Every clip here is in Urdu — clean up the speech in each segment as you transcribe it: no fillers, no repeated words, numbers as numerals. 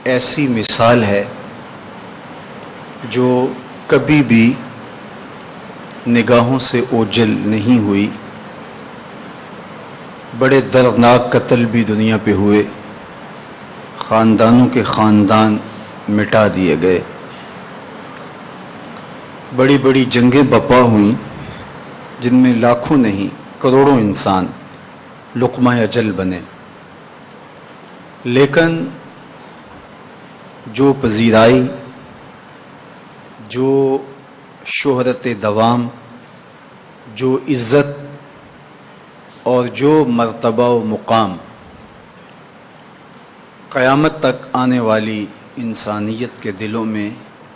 ایسی مثال ہے جو کبھی بھی نگاہوں سے اوجھل نہیں ہوئی. بڑے دردناک قتل بھی دنیا پہ ہوئے، خاندانوں کے خاندان مٹا دیے گئے، بڑی بڑی جنگیں بپا ہوئیں جن میں لاکھوں نہیں کروڑوں انسان لقمہ اجل بنے. لیکن جو پذیرائی، جو شہرت دوام، جو عزت اور جو مرتبہ و مقام قیامت تک آنے والی انسانیت کے دلوں میں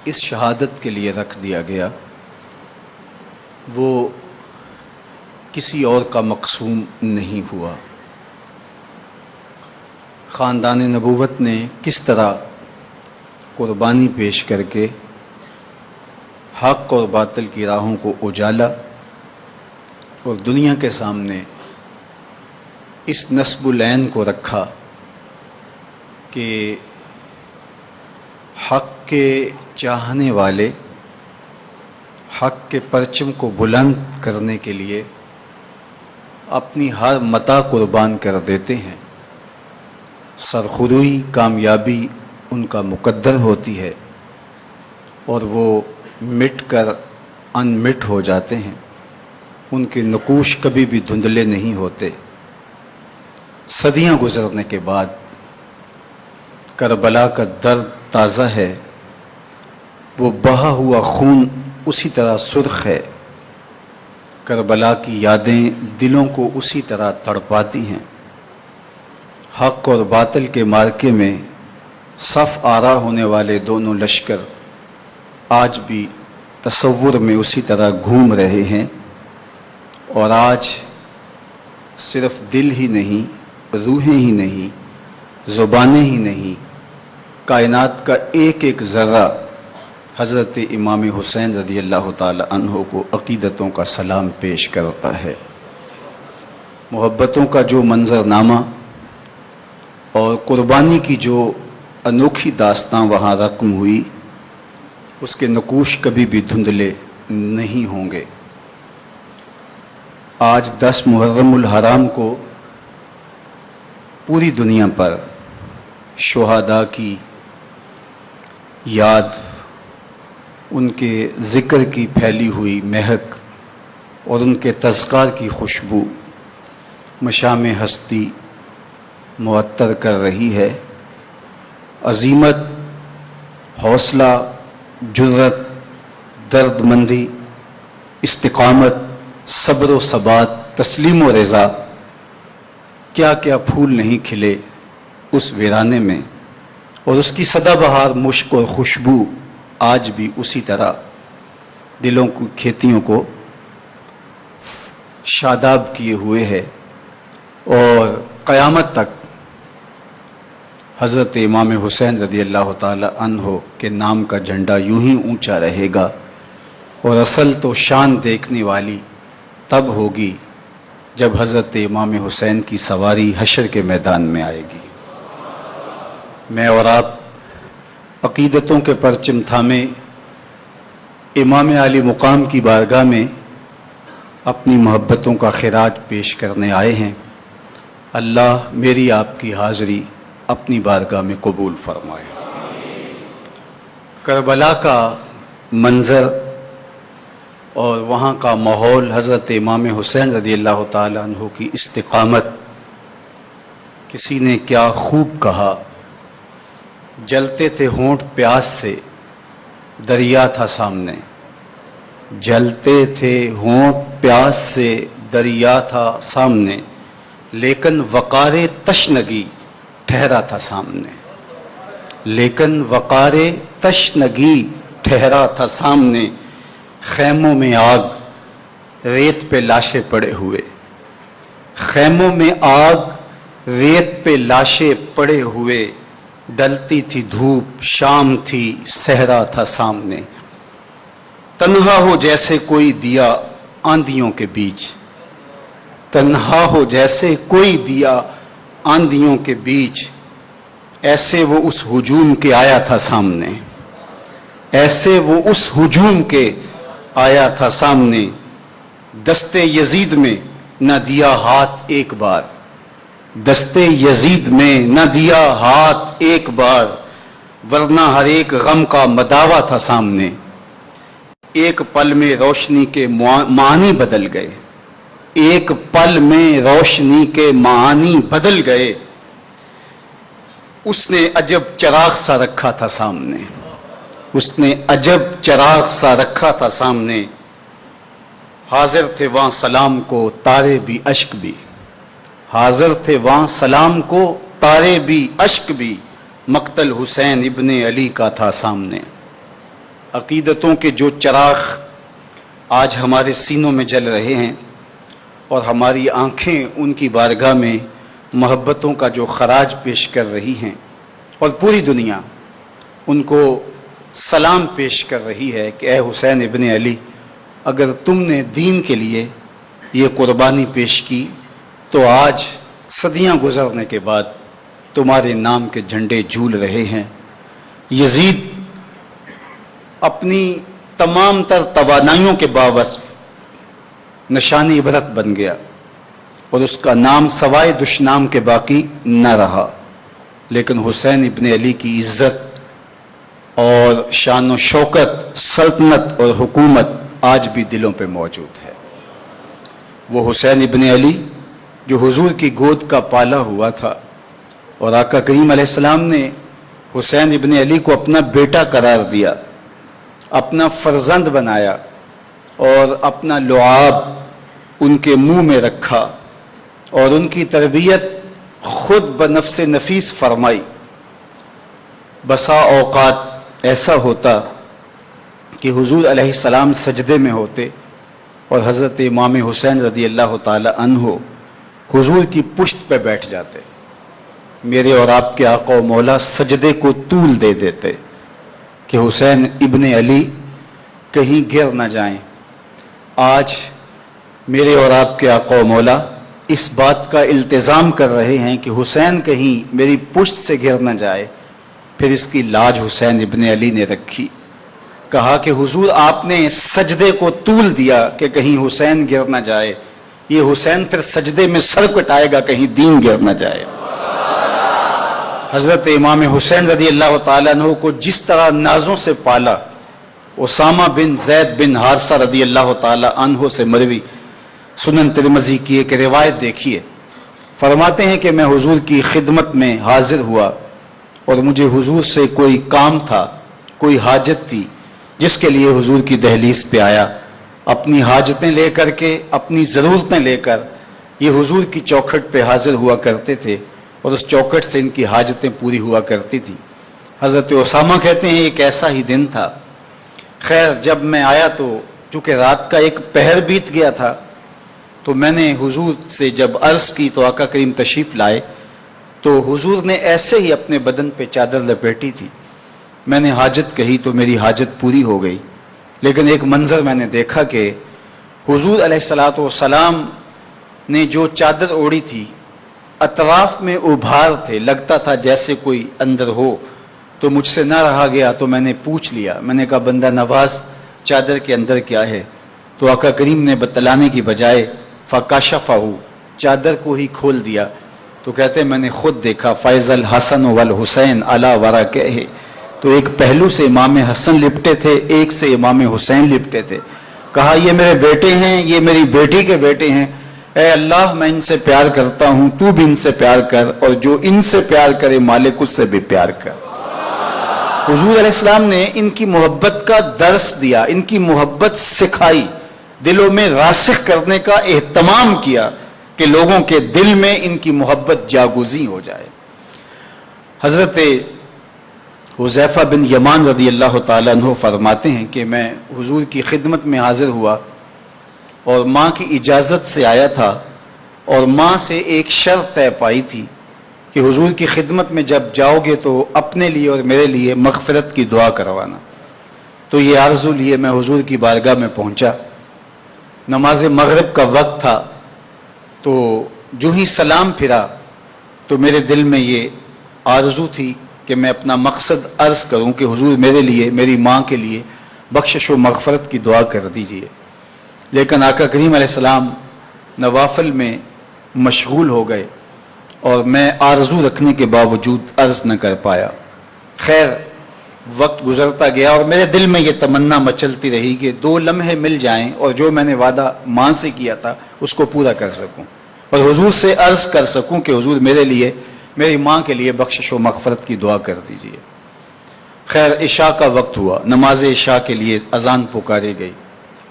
اس شہادت کے لیے رکھ دیا گیا، وہ کسی اور کا مقسوم نہیں ہوا. خاندان نبوت نے کس طرح قربانی پیش کر کے حق اور باطل کی راہوں کو اجالا اور دنیا کے سامنے اس نصب العین کو رکھا کہ حق کے چاہنے والے حق کے پرچم کو بلند کرنے کے لیے اپنی ہر متاع قربان کر دیتے ہیں. سرخروئی کامیابی ان کا مقدر ہوتی ہے اور وہ مٹ کر انمٹ ہو جاتے ہیں. ان کے نقوش کبھی بھی دھندلے نہیں ہوتے. صدیاں گزرنے کے بعد کربلا کا درد تازہ ہے، وہ بہا ہوا خون اسی طرح سرخ ہے. کربلا کی یادیں دلوں کو اسی طرح تڑپاتی ہیں. حق اور باطل کے مارکے میں صف آرا ہونے والے دونوں لشکر آج بھی تصور میں اسی طرح گھوم رہے ہیں، اور آج صرف دل ہی نہیں، روحیں ہی نہیں، زبانیں ہی نہیں، کائنات کا ایک ایک ذرہ حضرت امام حسین رضی اللہ تعالی عنہ کو عقیدتوں کا سلام پیش کرتا ہے. محبتوں کا جو منظر نامہ اور قربانی کی جو انوکھی داستاں وہاں رقم ہوئی، اس کے نقوش کبھی بھی دھندلے نہیں ہوں گے. آج 10 محرم الحرام کو پوری دنیا پر شہداء کی یاد، ان کے ذکر کی پھیلی ہوئی مہک اور ان کے تذکار کی خوشبو مشام ہستی معطر کر رہی ہے. عزیمت، حوصلہ، جرأت، درد مندی، استقامت، صبر و ثبات، تسلیم و رضا، کیا کیا پھول نہیں کھلے اس ویرانے میں، اور اس کی سدا بہار مشک اور خوشبو آج بھی اسی طرح دلوں کی کھیتیوں کو شاداب کیے ہوئے ہے. اور قیامت تک حضرت امام حسین رضی اللہ تعالی عنہ کے نام کا جھنڈا یوں ہی اونچا رہے گا. اور اصل تو شان دیکھنے والی تب ہوگی جب حضرت امام حسین کی سواری حشر کے میدان میں آئے گی. میں اور آپ عقیدتوں کے پرچم تھامے امام عالی مقام کی بارگاہ میں اپنی محبتوں کا خراج پیش کرنے آئے ہیں. اللہ میری آپ کی حاضری اپنی بارگاہ میں قبول فرمائے. کربلا کا منظر اور وہاں کا ماحول، حضرت امام حسین رضی اللہ تعالی عنہ کی استقامت، کسی نے کیا خوب کہا، جلتے تھے ہونٹ پیاس سے، دریا تھا سامنے. جلتے تھے ہونٹ پیاس سے، دریا تھا سامنے، لیکن وقار تشنگی ٹھہرا تھا سامنے. لیکن وقار تشنگی ٹھہرا تھا سامنے. خیموں میں آگ، ریت پہ لاشیں پڑے ہوئے. خیموں میں آگ، ریت پہ لاشیں پڑے ہوئے. ڈلتی تھی دھوپ، شام تھی، صحرا تھا سامنے. تنہا ہو جیسے کوئی دیا آندھیوں کے بیچ. تنہا ہو جیسے کوئی دیا آندھیوں کے بیچ. ایسے وہ اس ہجوم کے آیا تھا سامنے، ایسے وہ اس ہجوم کے آیا تھا سامنے، دستے یزید میں نہ دیا ہاتھ ایک بار، دستے یزید میں نہ دیا ہاتھ ایک بار، ورنہ ہر ایک غم کا مداوا تھا سامنے، ایک پل میں روشنی کے معانی بدل گئے، ایک پل میں روشنی کے معانی بدل گئے، اس نے عجب چراغ سا رکھا تھا سامنے، اس نے عجب چراغ سا رکھا تھا سامنے، حاضر تھے وہاں سلام کو تارے بھی اشک بھی، حاضر تھے وہاں سلام کو تارے بھی اشک بھی، مقتل حسین ابن علی کا تھا سامنے۔ عقیدتوں کے جو چراغ آج ہمارے سینوں میں جل رہے ہیں اور ہماری آنکھیں ان کی بارگاہ میں محبتوں کا جو خراج پیش کر رہی ہیں، اور پوری دنیا ان کو سلام پیش کر رہی ہے کہ اے حسین ابن علی، اگر تم نے دین کے لیے یہ قربانی پیش کی تو آج صدیاں گزرنے کے بعد تمہارے نام کے جھنڈے جھول رہے ہیں۔ یزید اپنی تمام تر توانائیوں کے باوصف نشانی عبرت بن گیا اور اس کا نام سوائے دشنام کے باقی نہ رہا، لیکن حسین ابن علی کی عزت اور شان و شوکت، سلطنت اور حکومت آج بھی دلوں پہ موجود ہے۔ وہ حسین ابن علی جو حضور کی گود کا پالا ہوا تھا، اور آقا کریم علیہ السلام نے حسین ابن علی کو اپنا بیٹا قرار دیا، اپنا فرزند بنایا اور اپنا لعاب ان کے منہ میں رکھا اور ان کی تربیت خود بنفس نفیس فرمائی۔ بسا اوقات ایسا ہوتا کہ حضور علیہ السلام سجدے میں ہوتے اور حضرت امام حسین رضی اللہ تعالی عنہ حضور کی پشت پہ بیٹھ جاتے، میرے اور آپ کے آقا و مولا سجدے کو طول دے دیتے کہ حسین ابن علی کہیں گر نہ جائیں۔ آج میرے اور آپ کے آقا و مولا اس بات کا التزام کر رہے ہیں کہ حسین کہیں میری پشت سے گر نہ جائے، پھر اس کی لاج حسین ابن علی نے رکھی، کہا کہ حضور آپ نے سجدے کو طول دیا کہ کہیں حسین گر نہ جائے، یہ حسین پھر سجدے میں سر کٹائے گا کہیں دین گر نہ جائے۔ حضرت امام حسین رضی اللہ تعالیٰ عنہ کو جس طرح نازوں سے پالا، اسامہ بن زید بن حارثہ رضی اللہ تعالیٰ عنہ سے مروی سنن ترمذی کی ایک روایت دیکھیے، فرماتے ہیں کہ میں حضور کی خدمت میں حاضر ہوا اور مجھے حضور سے کوئی کام تھا، کوئی حاجت تھی جس کے لیے حضور کی دہلیز پہ آیا، اپنی حاجتیں لے کر کے، اپنی ضرورتیں لے کر یہ حضور کی چوکھٹ پہ حاضر ہوا کرتے تھے اور اس چوکھٹ سے ان کی حاجتیں پوری ہوا کرتی تھی۔ حضرت اسامہ کہتے ہیں ایک ایسا ہی دن تھا، خیر جب میں آیا تو چونکہ رات کا ایک پہر بیت گیا تھا، تو میں نے حضور سے جب عرض کی تو آقا کریم تشریف لائے، تو حضور نے ایسے ہی اپنے بدن پہ چادر لپیٹی تھی، میں نے حاجت کہی تو میری حاجت پوری ہو گئی، لیکن ایک منظر میں نے دیکھا کہ حضور علیہ الصلوۃ والسلام نے جو چادر اوڑھی تھی اطراف میں ابھار تھے، لگتا تھا جیسے کوئی اندر ہو، تو مجھ سے نہ رہا گیا تو میں نے پوچھ لیا، میں نے کہا بندہ نواز چادر کے اندر کیا ہے؟ تو آقا کریم نے بتلانے کی بجائے فکشفہ، چادر کو ہی کھول دیا، تو کہتے میں نے خود دیکھا فیض الحسن والحسین علی ورقہ، تو ایک پہلو سے امام حسن لپٹے تھے، ایک سے امام حسین لپٹے تھے، کہا یہ میرے بیٹے ہیں، یہ میری بیٹی کے بیٹے ہیں، اے اللہ میں ان سے پیار کرتا ہوں، تو بھی ان سے پیار کر، اور جو ان سے پیار کرے مالک اس سے بھی پیار کر۔ حضور علیہ السلام نے ان کی محبت کا درس دیا، ان کی محبت سکھائی، دلوں میں راسخ کرنے کا اہتمام کیا کہ لوگوں کے دل میں ان کی محبت جاگزیں ہو جائے۔ حضرت حذیفہ بن یمان رضی اللہ تعالیٰ عنہ فرماتے ہیں کہ میں حضور کی خدمت میں حاضر ہوا اور ماں کی اجازت سے آیا تھا، اور ماں سے ایک شرط طے پائی تھی کہ حضور کی خدمت میں جب جاؤ گے تو اپنے لیے اور میرے لیے مغفرت کی دعا کروانا۔ تو یہ آرزو لیے میں حضور کی بارگاہ میں پہنچا، نماز مغرب کا وقت تھا، تو جو ہی سلام پھرا تو میرے دل میں یہ آرزو تھی کہ میں اپنا مقصد عرض کروں کہ حضور میرے لیے، میری ماں کے لیے بخشش و مغفرت کی دعا کر دیجئے، لیکن آقا کریم علیہ السلام نوافل میں مشغول ہو گئے اور میں آرزو رکھنے کے باوجود عرض نہ کر پایا۔ خیر وقت گزرتا گیا اور میرے دل میں یہ تمنا مچلتی رہی کہ 2 لمحے مل جائیں اور جو میں نے وعدہ ماں سے کیا تھا اس کو پورا کر سکوں اور حضور سے عرض کر سکوں کہ حضور میرے لیے، میری ماں کے لیے بخشش و مغفرت کی دعا کر دیجئے۔ خیر عشاء کا وقت ہوا، نماز عشاء کے لیے اذان پکاری گئی،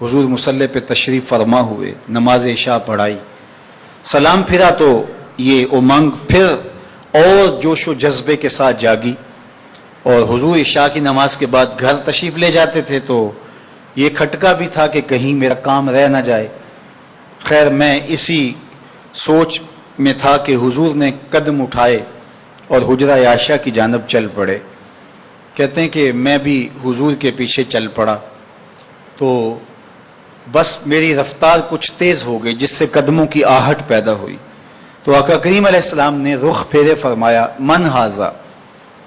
حضور مصلی پہ تشریف فرما ہوئے، نماز عشاء پڑھائی، سلام پھرا تو یہ امنگ پھر اور جوش و جذبے کے ساتھ جاگی، اور حضور عشاء کی نماز کے بعد گھر تشریف لے جاتے تھے تو یہ کھٹکا بھی تھا کہ کہیں میرا کام رہ نہ جائے۔ خیر میں اسی سوچ میں تھا کہ حضور نے قدم اٹھائے اور حجرہ عائشہ کی جانب چل پڑے۔ کہتے ہیں کہ میں بھی حضور کے پیچھے چل پڑا تو بس میری رفتار کچھ تیز ہو گئی جس سے قدموں کی آہٹ پیدا ہوئی، تو آقا کریم علیہ السلام نے رخ پھیرے فرمایا من ھذا،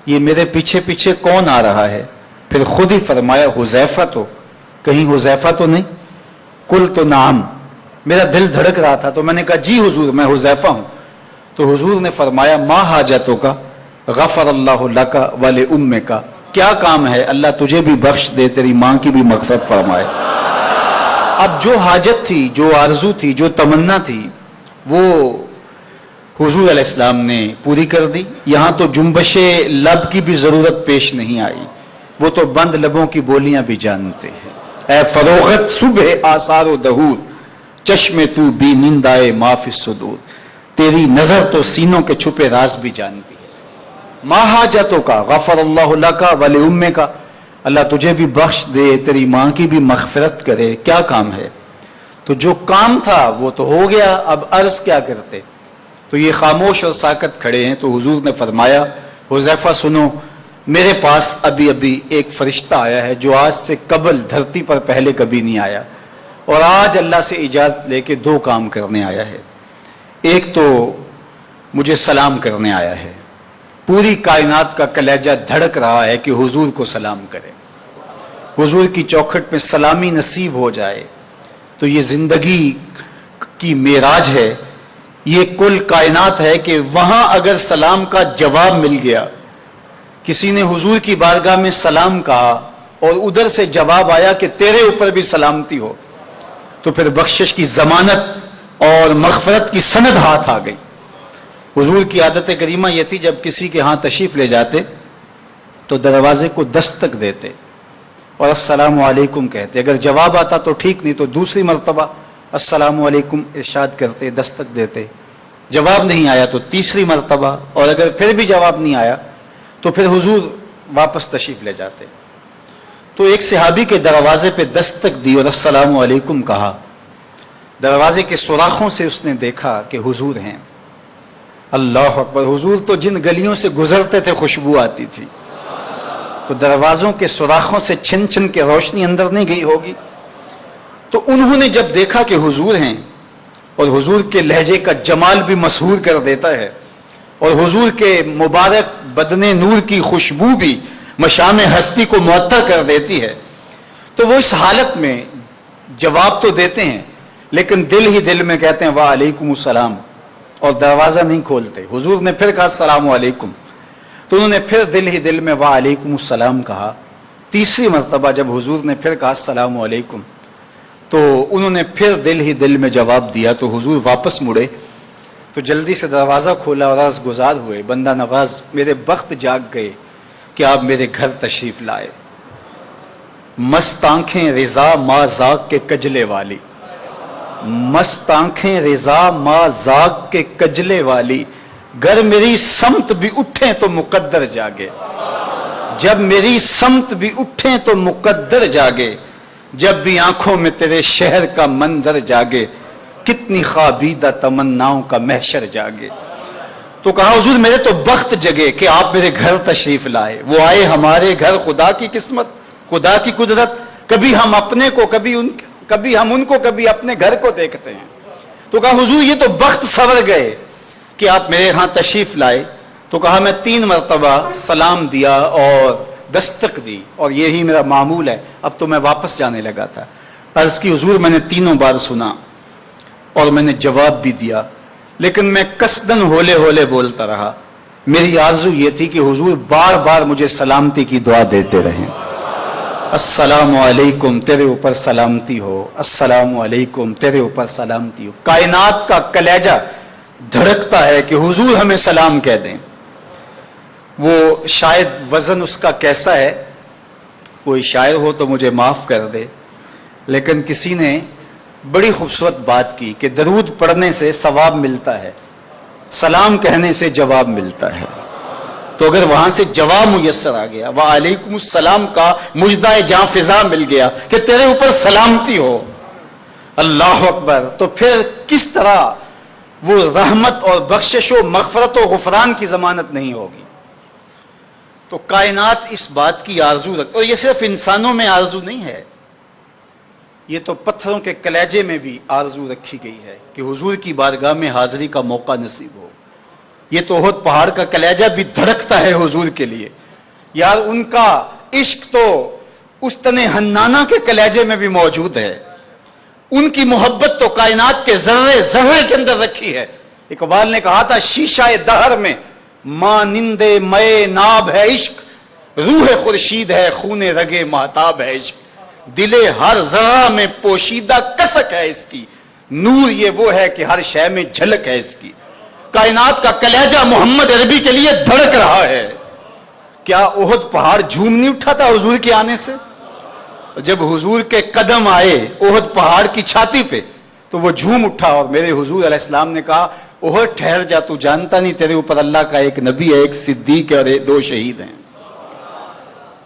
یہ میرے پیچھے پیچھے کون آ رہا ہے؟ پھر خود ہی فرمایا حذیفہ، تو کہیں حذیفہ تو نہیں؟ قلت نعم، میرا دل دھڑک رہا تھا تو میں نے کہا جی حضور میں حذیفہ ہوں۔ تو حضور نے فرمایا ما حاجتک غفر اللہ لک ولامک، کیا کام ہے، اللہ تجھے بھی بخش دے، تیری ماں کی بھی مغفرت فرمائے۔ اب جو حاجت تھی، جو آرزو تھی، جو تمنا تھی، وہ حضور علیہ السلام نے پوری کر دی۔ یہاں تو جنبش لب کی بھی ضرورت پیش نہیں آئی، وہ تو بند لبوں کی بولیاں بھی جانتے ہیں۔ اے فروغت صبح آثار و دہور، چشم تو بی نندائے ما فی الصدور، تیری نظر تو سینوں کے چھپے راز بھی جانتی ہے۔ ما حاجتوں کا غفر اللہ لک ولامک، اللہ تجھے بھی بخش دے، تیری ماں کی بھی مغفرت کرے، کیا کام ہے؟ تو جو کام تھا وہ تو ہو گیا، اب عرض کیا کرتے؟ تو یہ خاموش اور ساکت کھڑے ہیں، تو حضور نے فرمایا حذیفہ سنو، میرے پاس ابھی ابھی ایک فرشتہ آیا ہے جو آج سے قبل دھرتی پر پہلے کبھی نہیں آیا، اور آج اللہ سے اجازت لے کے 2 کام کرنے آیا ہے۔ ایک تو مجھے سلام کرنے آیا ہے، پوری کائنات کا کلیجہ دھڑک رہا ہے کہ حضور کو سلام کرے، حضور کی چوکھٹ میں سلامی نصیب ہو جائے تو یہ زندگی کی معراج ہے، یہ کل کائنات ہے کہ وہاں اگر سلام کا جواب مل گیا، کسی نے حضور کی بارگاہ میں سلام کہا اور ادھر سے جواب آیا کہ تیرے اوپر بھی سلامتی ہو، تو پھر بخشش کی ضمانت اور مغفرت کی سند ہاتھ آ گئی۔ حضور کی عادت کریمہ یہ تھی جب کسی کے ہاں تشریف لے جاتے تو دروازے کو دستک دیتے اور السلام علیکم کہتے، اگر جواب آتا تو ٹھیک، نہیں تو دوسری مرتبہ السلام علیکم ارشاد کرتے، دستک دیتے، جواب نہیں آیا تو تیسری مرتبہ، اور اگر پھر بھی جواب نہیں آیا تو پھر حضور واپس تشریف لے جاتے۔ تو ایک صحابی کے دروازے پہ دستک دی اور السلام علیکم کہا، دروازے کے سوراخوں سے اس نے دیکھا کہ حضور ہیں۔ اللہ اکبر، حضور تو جن گلیوں سے گزرتے تھے خوشبو آتی تھی، تو دروازوں کے سوراخوں سے چھن چھن کے روشنی اندر نہیں گئی ہوگی۔ تو انہوں نے جب دیکھا کہ حضور ہیں، اور حضور کے لہجے کا جمال بھی مسحور کر دیتا ہے، اور حضور کے مبارک بدن نور کی خوشبو بھی مشام ہستی کو معطر کر دیتی ہے، تو وہ اس حالت میں جواب تو دیتے ہیں لیکن دل ہی دل میں کہتے ہیں وعلیکم السلام، اور دروازہ نہیں کھولتے۔ حضور نے پھر کہا السلام علیکم، تو انہوں نے پھر دل ہی دل میں وعلیکم السلام کہا۔ تیسری مرتبہ جب حضور نے پھر کہا السلام علیکم تو انہوں نے پھر دل ہی دل میں جواب دیا، تو حضور واپس مڑے تو جلدی سے دروازہ کھولا اور عرض گزار ہوئے بندہ نواز، میرے بخت جاگ گئے کہ آپ میرے گھر تشریف لائے، مست آنکھیں رضا ما ذاق کے کجلے والی، مست آنکھیں رضا ما ذاق کے کجلے والی، گر میری سمت بھی اٹھیں تو مقدر جاگے، جب میری سمت بھی اٹھیں تو مقدر جاگے، جب بھی آنکھوں میں تیرے شہر کا منظر جاگے، کتنی خوابیدہ تمناؤں کا محشر جاگے۔ تو کہا حضور میرے تو بخت جگے کہ آپ میرے گھر تشریف لائے، وہ آئے ہمارے گھر، خدا کی قسمت، خدا کی قدرت، کبھی ہم اپنے کو، کبھی ہم ان کو، کبھی اپنے گھر کو دیکھتے ہیں۔ تو کہا حضور یہ تو بخت سنور گئے کہ آپ میرے ہاں تشریف لائے۔ تو کہا میں 3 مرتبہ سلام دیا اور دستک دی اور یہی میرا معمول ہے، اب تو میں واپس جانے لگا تھا۔ عرض کی حضور میں نے 3 بار سنا اور میں نے جواب بھی دیا، لیکن میں قصدن ہولے ہولے بولتا رہا۔ میری آرزو یہ تھی کہ حضور بار بار مجھے سلامتی کی دعا دیتے رہیں، السلام علیکم تیرے اوپر سلامتی ہو، السلام علیکم تیرے اوپر سلامتی ہو۔ کائنات کا کلیجہ دھڑکتا ہے کہ حضور ہمیں سلام کہہ دیں۔ وہ شاید وزن اس کا کیسا ہے، کوئی شاعر ہو تو مجھے معاف کر دے، لیکن کسی نے بڑی خوبصورت بات کی کہ درود پڑھنے سے ثواب ملتا ہے، سلام کہنے سے جواب ملتا ہے۔ تو اگر وہاں سے جواب میسر آ گیا، وعلیکم السلام کا مجدہ جاں فضا مل گیا کہ تیرے اوپر سلامتی ہو، اللہ اکبر، تو پھر کس طرح وہ رحمت اور بخشش و مغفرت و غفران کی ضمانت نہیں ہوگی؟ تو کائنات اس بات کی آرزو رکھ، اور یہ صرف انسانوں میں آرزو نہیں ہے، یہ تو پتھروں کے کلیجے میں بھی آرزو رکھی گئی ہے کہ حضور کی بارگاہ میں حاضری کا موقع نصیب ہو۔ یہ تو احد پہاڑ کا کلیجہ بھی دھڑکتا ہے حضور کے لیے، یار ان کا عشق تو اس تنے حنانہ کے کلیجے میں بھی موجود ہے، ان کی محبت تو کائنات کے ذرے ذرے کے اندر رکھی ہے۔ اقبال نے کہا تھا شیشہ دہر میں مانند مے ناب ہے عشق، روح خورشید ہے خون رگے مہتاب ہے عشق، دل ہر ذرہ میں پوشیدہ کسک ہے اس کی، نور یہ وہ ہے کہ ہر شے میں جھلک ہے اس کی۔ کائنات کا کلیجہ محمد عربی کے لیے دھڑک رہا ہے۔ کیا احد پہاڑ جھوم نہیں اٹھا تھا حضور کے آنے سے؟ جب حضور کے قدم آئے احد پہاڑ کی چھاتی پہ تو وہ جھوم اٹھا، اور میرے حضور علیہ السلام نے کہا احد ٹھہر جا، تو جانتا نہیں تیرے اوپر اللہ کا ایک نبی ہے، ایک صدیق ہے اور 2 شہید ہیں۔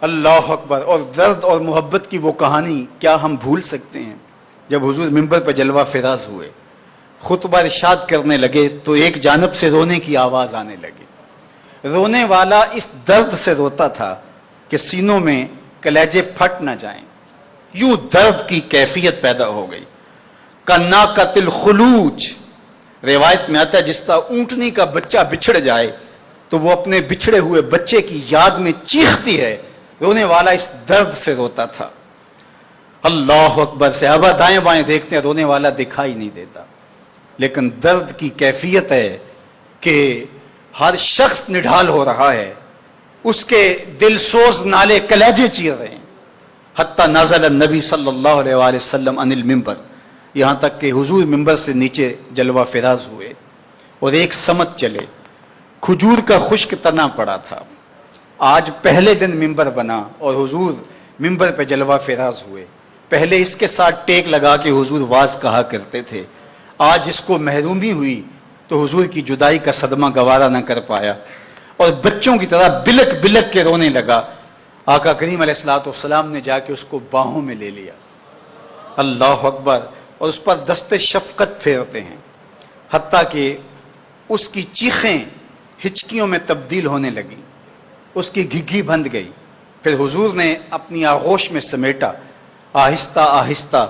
اللہ اکبر۔ اور درد اور محبت کی وہ کہانی کیا ہم بھول سکتے ہیں؟ جب حضور منبر پہ جلوہ فراز ہوئے، خطبہ ارشاد کرنے لگے تو ایک جانب سے رونے کی آواز آنے لگی۔ رونے والا اس درد سے روتا تھا کہ سینوں میں کلیجے پھٹ نہ جائیں، یوں درد کی کیفیت پیدا ہو گئی۔ کناکۃ الخلوج، روایت میں آتا ہے جس طرح اونٹنی کا بچہ بچھڑ جائے تو وہ اپنے بچھڑے ہوئے بچے کی یاد میں چیختی ہے، رونے والا اس درد سے روتا تھا۔ اللہ اکبر۔ صحابہ دائیں بائیں دیکھتے ہیں، رونے والا دکھائی نہیں دیتا، لیکن درد کی کیفیت ہے کہ ہر شخص نڈھال ہو رہا ہے، اس کے دل سوز نالے کلیجے چیر رہے ہیں۔ حتی نزل النبی صلی اللہ علیہ وآلہ وسلم عن المنبر، یہاں تک کہ حضور منبر سے نیچے جلوہ فراز ہوئے اور ایک سمت چلے، کھجور کا خشک تنا پڑا تھا۔ آج پہلے دن منبر بنا اور حضور منبر پہ جلوہ فراز ہوئے۔ پہلے اس کے ساتھ ٹیک لگا کے حضور واز کہا کرتے تھے، آج اس کو محرومی ہوئی تو حضور کی جدائی کا صدمہ گوارا نہ کر پایا اور بچوں کی طرح بلک بلک کے رونے لگا۔ آقا کریم علیہ الصلوۃ والسلام نے جا کے اس کو باہوں میں لے لیا، اللہ اکبر، اور اس پر دست شفقت پھیرتے ہیں، حتیٰ کہ اس کی چیخیں ہچکیوں میں تبدیل ہونے لگی، اس کی گھگھی بند گئی۔ پھر حضور نے اپنی آغوش میں سمیٹا، آہستہ آہستہ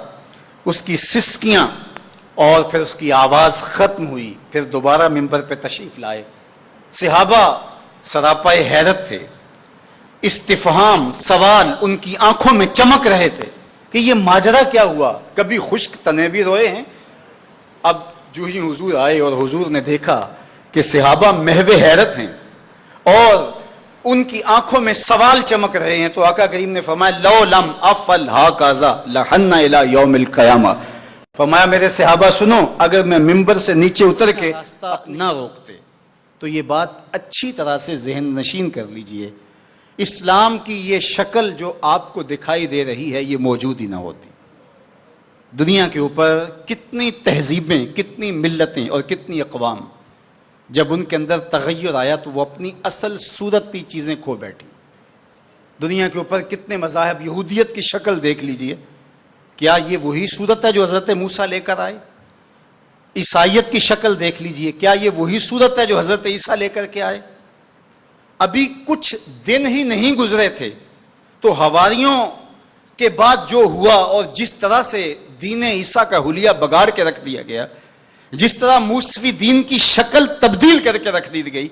اس کی سسکیاں اور پھر اس کی آواز ختم ہوئی۔ پھر دوبارہ منبر پہ تشریف لائے۔ صحابہ سراپائے حیرت تھے، استفہام، سوال ان کی آنکھوں میں چمک رہے تھے کہ یہ ماجرا کیا ہوا؟ کبھی خشک تنے بھی روئے ہیں؟ اب جو ہی حضور آئے اور حضور نے دیکھا کہ صحابہ محو حیرت ہیں اور ان کی آنکھوں میں سوال چمک رہے ہیں، تو آقا کریم نے فرمایا لو لم افعل ھکذا لحن الی یوم القیامہ، فرمایا میرے صحابہ سنو، اگر میں منبر سے نیچے اتر کے نہ روکتے تو یہ بات اچھی طرح سے ذہن نشین کر لیجئے، اسلام کی یہ شکل جو آپ کو دکھائی دے رہی ہے یہ موجود ہی نہ ہوتی۔ دنیا کے اوپر کتنی تہذیبیں، کتنی ملتیں اور کتنی اقوام، جب ان کے اندر تغیر آیا تو وہ اپنی اصل صورتی چیزیں کھو بیٹھی۔ دنیا کے اوپر کتنے مذاہب، یہودیت کی شکل دیکھ لیجئے، کیا یہ وہی صورت ہے جو حضرت موسیٰ لے کر آئے؟ عیسائیت کی شکل دیکھ لیجئے، کیا یہ وہی صورت ہے جو حضرت عیسیٰ لے کر کے آئے؟ ابھی کچھ دن ہی نہیں گزرے تھے تو حواریوں کے بعد جو ہوا اور جس طرح سے دین عیسیٰ کا حلیہ بگاڑ کے رکھ دیا گیا، جس طرح موسوی دین کی شکل تبدیل کر کے رکھ دی گئی،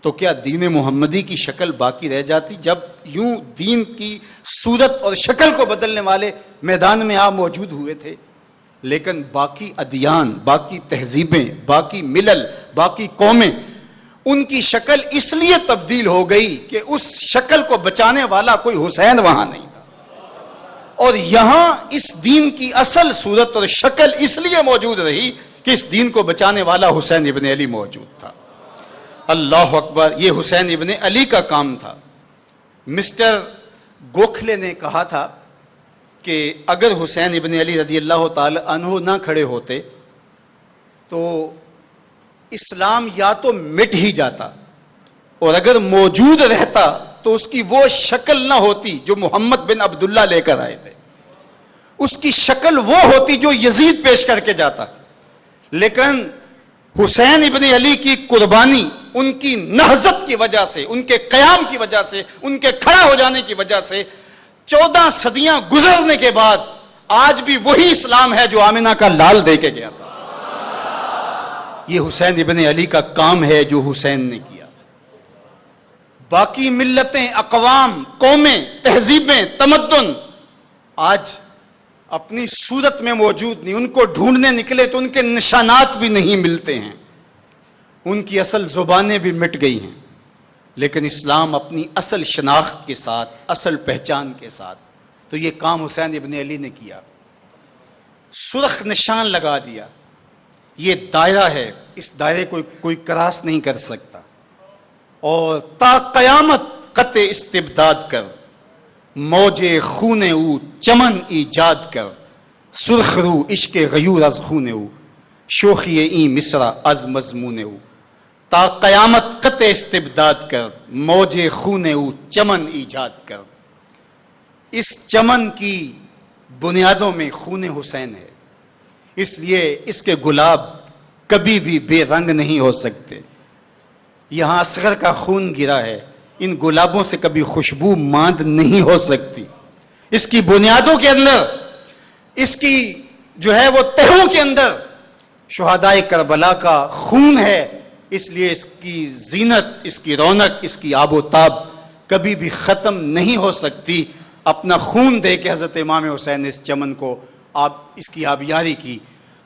تو کیا دین محمدی کی شکل باقی رہ جاتی؟ جب یوں دین کی صورت اور شکل کو بدلنے والے میدان میں آپ موجود ہوئے تھے، لیکن باقی ادیان، باقی تہذیبیں، باقی ملل، باقی قومیں، ان کی شکل اس لیے تبدیل ہو گئی کہ اس شکل کو بچانے والا کوئی حسین وہاں نہیں تھا، اور یہاں اس دین کی اصل صورت اور شکل اس لیے موجود رہی کہ اس دین کو بچانے والا حسین ابن علی موجود تھا۔ اللہ اکبر، یہ حسین ابن علی کا کام تھا۔ مسٹر گوکھلے نے کہا تھا کہ اگر حسین ابن علی رضی اللہ تعالی عنہ نہ کھڑے ہوتے تو اسلام یا تو مٹ ہی جاتا، اور اگر موجود رہتا تو اس کی وہ شکل نہ ہوتی جو محمد بن عبداللہ لے کر آئے تھے، اس کی شکل وہ ہوتی جو یزید پیش کر کے جاتا۔ لیکن حسین ابن علی کی قربانی، ان کی نہضت کی وجہ سے، ان کے قیام کی وجہ سے، ان کے کھڑا ہو جانے کی وجہ سے 14 صدیاں گزرنے کے بعد آج بھی وہی اسلام ہے جو آمنہ کا لال دے کے گیا تھا۔ یہ حسین ابن علی کا کام ہے جو حسین نے کیا۔ باقی ملتیں، اقوام، قومیں، تہذیبیں، تمدن آج اپنی صورت میں موجود نہیں، ان کو ڈھونڈنے نکلے تو ان کے نشانات بھی نہیں ملتے ہیں، ان کی اصل زبانیں بھی مٹ گئی ہیں، لیکن اسلام اپنی اصل شناخت کے ساتھ، اصل پہچان کے ساتھ۔ تو یہ کام حسین ابن علی نے کیا، سرخ نشان لگا دیا، یہ دائرہ ہے، اس دائرے کو کوئی کراس نہیں کر سکتا، اور تا قیامت قطع استبداد کر، موج خون او چمن ایجاد کر، سرخ رو عشق غیور از خون او، شوخی این مصرع از مضمون او، تا قیامت قطع استبداد کر، موج خون او چمن ایجاد کر۔ اس چمن کی بنیادوں میں خون حسین ہے، اس لیے اس کے گلاب کبھی بھی بے رنگ نہیں ہو سکتے۔ یہاں اصغر کا خون گرا ہے، ان گلابوں سے کبھی خوشبو ماند نہیں ہو سکتی۔ اس کی بنیادوں کے اندر، اس کی جو ہے وہ تہوں کے اندر شہدائے کربلا کا خون ہے، اس لیے اس کی زینت، اس کی رونق، اس کی آب و تاب کبھی بھی ختم نہیں ہو سکتی۔ اپنا خون دے کے حضرت امام حسین نے اس چمن کو اس کی آبیاری کی،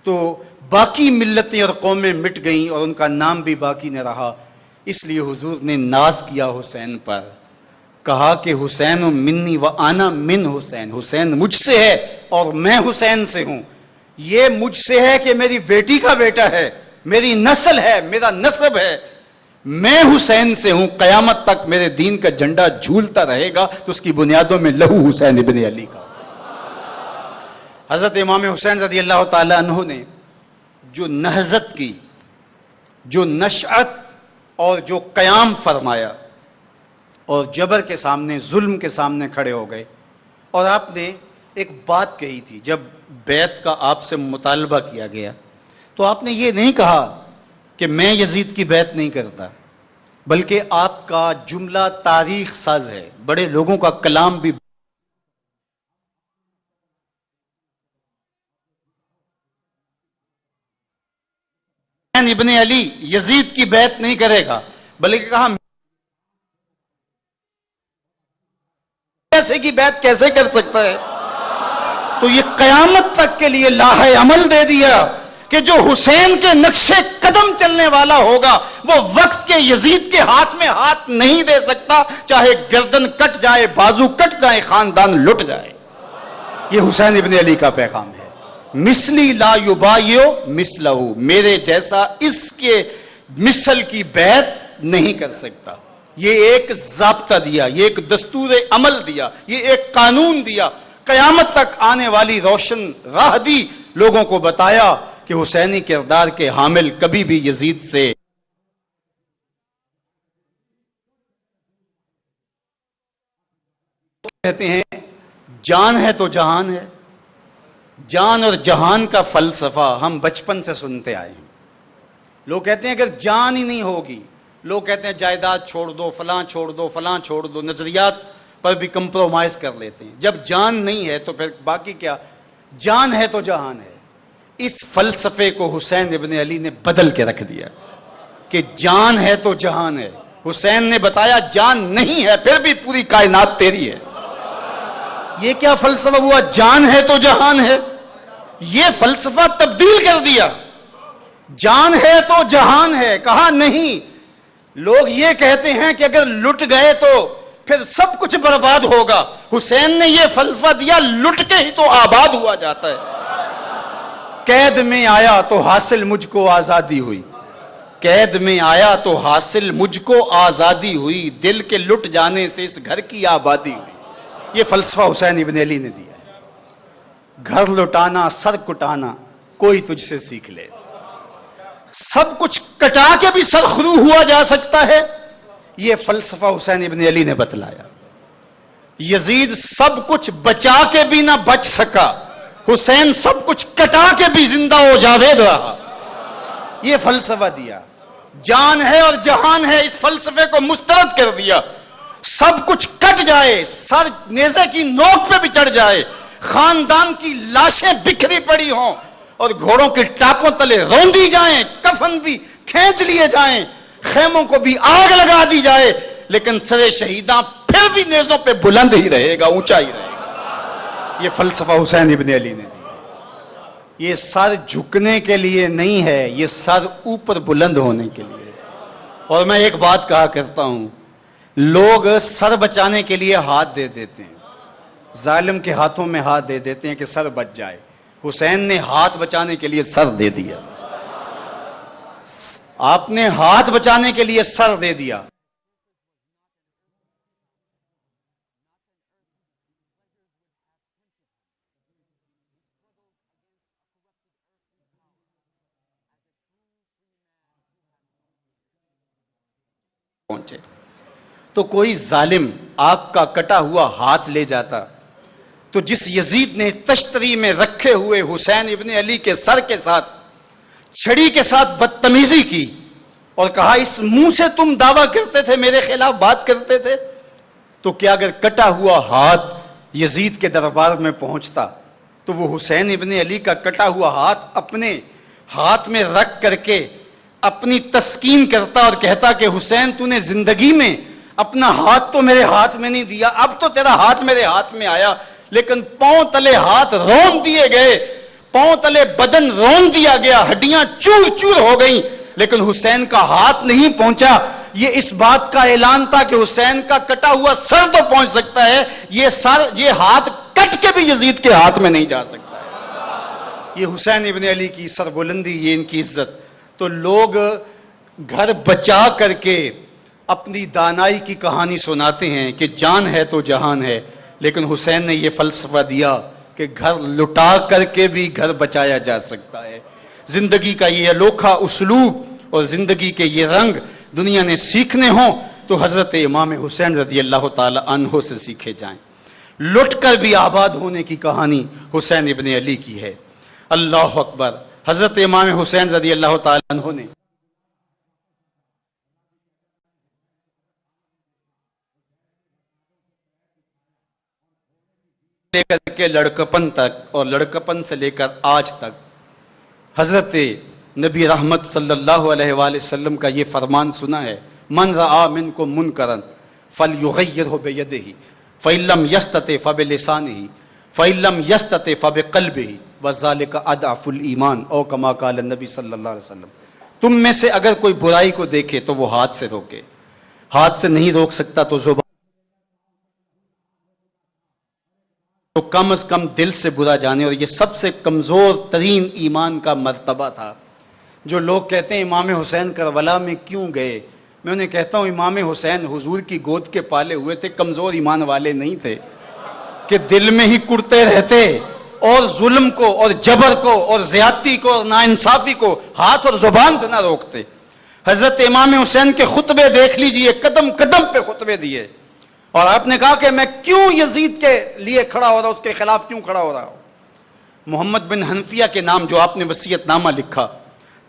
تو باقی ملتیں اور قومیں مٹ گئیں اور ان کا نام بھی باقی نہ رہا۔ اس لیے حضور نے ناز کیا حسین پر، کہا کہ حسین منی و انا من حسین، حسین مجھ سے ہے اور میں حسین سے ہوں۔ یہ مجھ سے ہے کہ میری بیٹی کا بیٹا ہے، میری نسل ہے، میرا نسب ہے، میں حسین سے ہوں، قیامت تک میرے دین کا جھنڈا جھولتا رہے گا۔ تو اس کی بنیادوں میں لہو حسین ابن علی کا۔ حضرت امام حسین رضی اللہ تعالی عنہ نے جو نہضت کی، جو نشأت اور جو قیام فرمایا، اور جبر کے سامنے، ظلم کے سامنے کھڑے ہو گئے، اور آپ نے ایک بات کہی تھی جب بیعت کا آپ سے مطالبہ کیا گیا، تو آپ نے یہ نہیں کہا کہ میں یزید کی بیعت نہیں کرتا، بلکہ آپ کا جملہ تاریخ ساز ہے، بڑے لوگوں کا کلام بھی ابن علی یزید کی بیعت نہیں کرے گا، بلکہ کہا ایسے کی بیعت کیسے کر سکتا ہے؟ تو یہ قیامت تک کے لیے لاہ عمل دے دیا کہ جو حسین کے نقشے قدم چلنے والا ہوگا وہ وقت کے یزید کے ہاتھ میں ہاتھ نہیں دے سکتا، چاہے گردن کٹ جائے، بازو کٹ جائے، خاندان لٹ جائے۔ یہ حسین ابن علی کا پیغام ہے، مثلی لا یبایع مثلہ، میرے جیسا اس کے مثل کی بیعت نہیں کر سکتا۔ یہ ایک ضابطہ دیا، یہ ایک دستور عمل دیا، یہ ایک قانون دیا، قیامت تک آنے والی روشن راہ دی، لوگوں کو بتایا کہ حسینی کردار کے حامل کبھی بھی یزید سے کہتے ہیں جان ہے تو جہان ہے۔ جان اور جہان کا فلسفہ ہم بچپن سے سنتے آئے ہیں۔ لوگ کہتے ہیں اگر جان ہی نہیں ہوگی، لوگ کہتے ہیں جائیداد چھوڑ دو، فلاں چھوڑ دو، فلاں چھوڑ دو، نظریات پر بھی کمپرومائز کر لیتے ہیں۔ جب جان نہیں ہے تو پھر باقی کیا؟ جان ہے تو جہان ہے۔ اس فلسفے کو حسین ابن علی نے بدل کے رکھ دیا کہ جان ہے تو جہان ہے، حسین نے بتایا جان نہیں ہے پھر بھی پوری کائنات تیری ہے. یہ کیا فلسفہ ہوا؟ جان ہے تو جہان ہے. یہ فلسفہ تبدیل کر دیا. جان ہے تو جہان ہے کہا نہیں. لوگ یہ کہتے ہیں کہ اگر لٹ گئے تو پھر سب کچھ برباد ہوگا. حسین نے یہ فلسفہ دیا لٹ کے ہی تو آباد ہوا جاتا ہے. قید میں آیا تو حاصل مجھ کو آزادی ہوئی. قید میں آیا تو حاصل مجھ کو آزادی ہوئی. دل کے لٹ جانے سے اس گھر کی آبادی ہوئی. یہ فلسفہ حسین ابن علی نے دیا ہے. گھر لٹانا سر کٹانا کوئی تجھ سے سیکھ لے. سب کچھ کٹا کے بھی سر خرو ہوا جا سکتا ہے. یہ فلسفہ حسین ابن علی نے بتلایا. یزید سب کچھ بچا کے بھی نہ بچ سکا. حسین سب کچھ کٹا کے بھی زندہ ہو جاوید رہا. یہ فلسفہ دیا. جان ہے اور جہان ہے اس فلسفے کو مسترد کر دیا. سب کچھ کٹ جائے, سر نیزے کی نوک پہ بھی چڑھ جائے, خاندان کی لاشیں بکھری پڑی ہوں اور گھوڑوں کے ٹاپوں تلے روندی جائیں, کفن بھی کھینچ لیے جائیں, خیموں کو بھی آگ لگا دی جائے, لیکن سر شہیداں پھر بھی نیزوں پہ بلند ہی رہے گا, اونچا ہی رہے گا. یہ فلسفہ حسین ابن علی نے دیا. یہ سر جھکنے کے لیے نہیں ہے, یہ سر اوپر بلند ہونے کے لیے. اور میں ایک بات کہا کرتا ہوں, لوگ سر بچانے کے لیے ہاتھ دے دیتے ہیں, ظالم کے ہاتھوں میں ہاتھ دے دیتے ہیں کہ سر بچ جائے. حسین نے ہاتھ بچانے کے لیے سر دے دیا. آپ نے ہاتھ بچانے کے لیے سر دے دیا. پہنچے تو کوئی ظالم آپ کا کٹا ہوا ہاتھ لے جاتا تو جس یزید نے تشتری میں رکھے ہوئے حسین ابن علی کے سر کے ساتھ چھڑی کے ساتھ بدتمیزی کی اور کہا اس منہ سے تم دعویٰ کرتے تھے, میرے خلاف بات کرتے تھے, تو کیا اگر کٹا ہوا ہاتھ یزید کے دربار میں پہنچتا تو وہ حسین ابن علی کا کٹا ہوا ہاتھ اپنے ہاتھ میں رکھ کر کے اپنی تسکین کرتا اور کہتا کہ حسین تو نے زندگی میں اپنا ہاتھ تو میرے ہاتھ میں نہیں دیا, اب تو تیرا ہاتھ میرے ہاتھ میں آیا, لیکن پاؤں تلے ہاتھ رون دیے گئے, پاؤں تلے بدن رون دیا گیا, ہڈیاں چور چور ہو گئیں, لیکن حسین کا ہاتھ نہیں پہنچا. یہ اس بات کا اعلان تھا کہ حسین کا کٹا ہوا سر تو پہنچ سکتا ہے, یہ ہاتھ کٹ کے بھی یزید کے ہاتھ میں نہیں جا سکتا ہے. یہ حسین ابن علی کی سر بلندی, یہ ان کی عزت. تو لوگ گھر بچا کر کے اپنی دانائی کی کہانی سناتے ہیں کہ جان ہے تو جہان ہے, لیکن حسین نے یہ فلسفہ دیا کہ گھر لٹا کر کے بھی گھر بچایا جا سکتا ہے. زندگی کا یہ انوکھا اسلوب اور زندگی کے یہ رنگ دنیا نے سیکھنے ہوں تو حضرت امام حسین رضی اللہ تعالی عنہ سے سیکھے جائیں. لٹ کر بھی آباد ہونے کی کہانی حسین ابن علی کی ہے. اللہ اکبر. حضرت امام حسین رضی اللہ تعالی عنہ نے لے کر کے لڑکپن تک اور لڑکپن سے لے کر آج تک حضرت نبی رحمت صلی اللہ علیہ وآلہ وسلم کا یہ فرمان سنا ہے, من رآ منکم منکرا فلیغیرہ بیدہ فإن لم یستطع فبلسانہ فإن لم یستطع فبقلبہ وذالک اضعف الایمان او کما قال النبی صلی اللہ علیہ وسلم. تم میں سے اگر کوئی برائی کو دیکھے تو وہ ہاتھ سے روکے, ہاتھ سے نہیں روک سکتا تو زبان, تو کم از کم دل سے برا جانے. اور یہ سب سے کمزور ترین ایمان کا مرتبہ تھا. جو لوگ کہتے ہیں امام حسین کربلا میں کیوں گئے, میں انہیں کہتا ہوں امام حسین حضور کی گود کے پالے ہوئے تھے, کمزور ایمان والے نہیں تھے کہ دل میں ہی کڑتے رہتے اور ظلم کو اور جبر کو اور زیادتی کو اور ناانصافی کو ہاتھ اور زبان سے نہ روکتے. حضرت امام حسین کے خطبے دیکھ لیجئے, قدم قدم پہ خطبے دیے, اور آپ نے کہا کہ میں کیوں یزید کے لیے کھڑا ہو رہا ہوں, اس کے خلاف کیوں کھڑا ہو رہا ہوں. محمد بن حنفیہ کے نام جو آپ نے وصیت نامہ لکھا,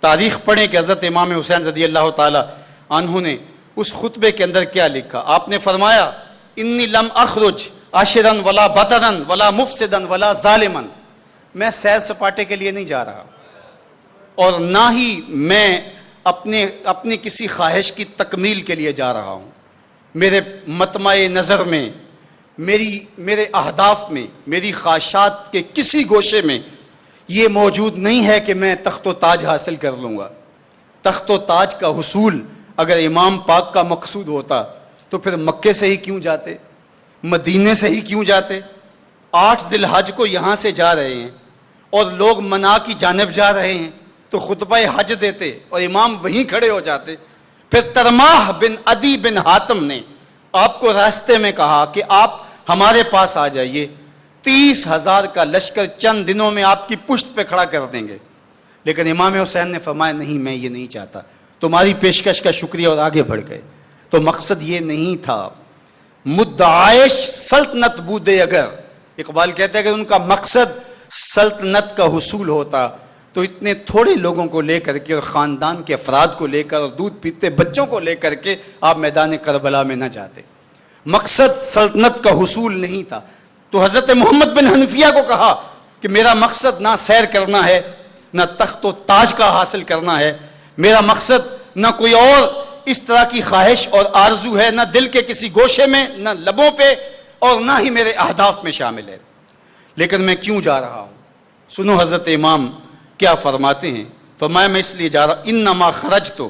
تاریخ پڑھیں کہ حضرت امام حسین رضی اللہ تعالی عنہ نے اس خطبے کے اندر کیا لکھا. آپ نے فرمایا انی لم اخرج عاشرا ولا بطرا ولا مفسدا ولا ظالما, میں سیر سپاٹے کے لیے نہیں جا رہا اور نہ ہی میں اپنی کسی خواہش کی تکمیل کے لیے جا رہا ہوں. میرے مطمع نظر میں، میرے اہداف میں، میری خواہشات کے کسی گوشے میں یہ موجود نہیں ہے کہ میں تخت و تاج حاصل کر لوں گا. تخت و تاج کا حصول اگر امام پاک کا مقصود ہوتا تو پھر مکے سے ہی کیوں جاتے، مدینے سے ہی کیوں جاتے؟ 8 ذی الحج کو یہاں سے جا رہے ہیں اور لوگ منا کی جانب جا رہے ہیں تو خطبہ حج دیتے اور امام وہیں کھڑے ہو جاتے. پھر ترماح بن عدی بن حاتم نے آپ کو راستے میں کہا کہ آپ ہمارے پاس آ جائیے، 30,000 کا لشکر چند دنوں میں آپ کی پشت پہ کھڑا کر دیں گے. لیکن امام حسین نے فرمایا نہیں، میں یہ نہیں چاہتا، تمہاری پیشکش کا شکریہ، اور آگے بڑھ گئے. تو مقصد یہ نہیں تھا. مدعائش سلطنت بودے، اگر اقبال کہتے ہیں کہ ان کا مقصد سلطنت کا حصول ہوتا تو اتنے تھوڑے لوگوں کو لے کر کے اور خاندان کے افراد کو لے کر اور دودھ پیتے بچوں کو لے کر کے آپ میدان کربلا میں نہ جاتے. مقصد سلطنت کا حصول نہیں تھا. تو حضرت محمد بن حنفیہ کو کہا کہ میرا مقصد نہ سیر کرنا ہے، نہ تخت و تاج کا حاصل کرنا ہے، میرا مقصد نہ کوئی اور اس طرح کی خواہش اور آرزو ہے، نہ دل کے کسی گوشے میں، نہ لبوں پہ، اور نہ ہی میرے اہداف میں شامل ہے. لیکن میں کیوں جا رہا ہوں؟ سنو حضرت امام کیا فرماتے ہیں. فرمایا میں اس لیے جا رہا، انما خرجت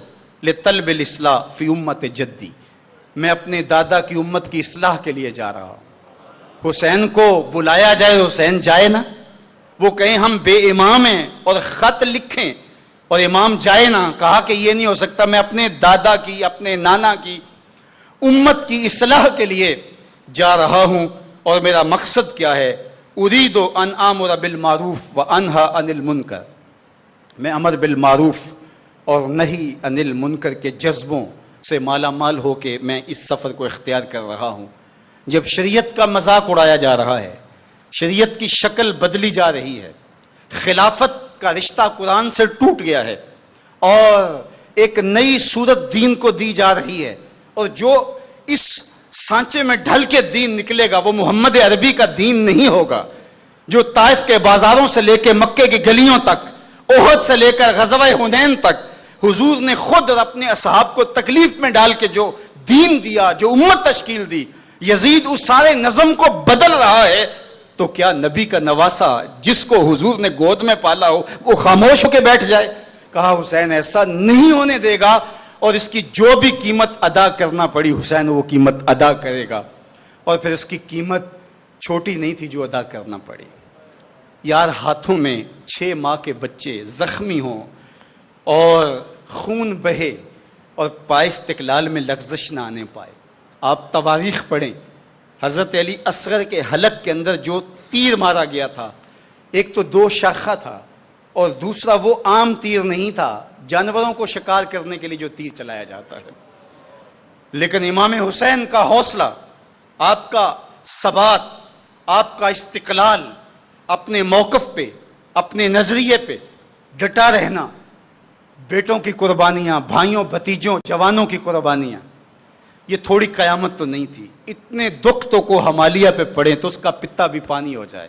لطلب الاصلاح فی امت جدی، میں اپنے دادا کی امت کی اصلاح کے لیے جا رہا ہوں. حسین کو بلایا جائے، حسین جائے نا، وہ کہیں ہم بے امام ہیں اور خط لکھیں اور امام جائے نا. کہا کہ یہ نہیں ہو سکتا، میں اپنے دادا کی، اپنے نانا کی امت کی اصلاح کے لیے جا رہا ہوں. اور میرا مقصد کیا ہے؟ اريد ان آمر بالمعروف وانہا عن المنکر، میں امر بالمعروف اور نہی عن المنکر کے جذبوں سے مالا مال ہو کے میں اس سفر کو اختیار کر رہا ہوں. جب شریعت کا مذاق اڑایا جا رہا ہے، شریعت کی شکل بدلی جا رہی ہے، خلافت کا رشتہ قرآن سے ٹوٹ گیا ہے اور ایک نئی صورت دین کو دی جا رہی ہے، اور جو اس سانچے میں ڈھل کے دین نکلے گا وہ محمد عربی کا دین نہیں ہوگا، جو طائف کے بازاروں سے لے کے مکے کی گلیوں تک، احد سے لے کر غزوہ حنین تک حضور نے خود اور اپنے اصحاب کو تکلیف میں ڈال کے جو دین دیا، جو امت تشکیل دی، یزید اس سارے نظم کو بدل رہا ہے. تو کیا نبی کا نواسا جس کو حضور نے گود میں پالا ہو وہ خاموش ہو کے بیٹھ جائے؟ کہا حسین ایسا نہیں ہونے دے گا، اور اس کی جو بھی قیمت ادا کرنا پڑی حسین وہ قیمت ادا کرے گا. اور پھر اس کی قیمت چھوٹی نہیں تھی جو ادا کرنا پڑی. یار ہاتھوں میں 6 ماہ کے بچے زخمی ہوں اور خون بہے اور پائے استقلال میں لغزش نہ آنے پائے. آپ تواریخ پڑھیں، حضرت علی اصغر کے حلق کے اندر جو تیر مارا گیا تھا، ایک تو 2 شاخہ تھا اور دوسرا وہ عام تیر نہیں تھا، جانوروں کو شکار کرنے کے لیے جو تیر چلایا جاتا ہے. لیکن امام حسین کا حوصلہ، آپ کا ثبات، آپ کا استقلال، اپنے موقف پہ، اپنے نظریے پہ ڈٹا رہنا، بیٹوں کی قربانیاں، بھائیوں بھتیجوں جوانوں کی قربانیاں، یہ تھوڑی قیامت تو نہیں تھی. اتنے دکھ تو کو ہمالیہ پہ پڑے تو اس کا پتا بھی پانی ہو جائے.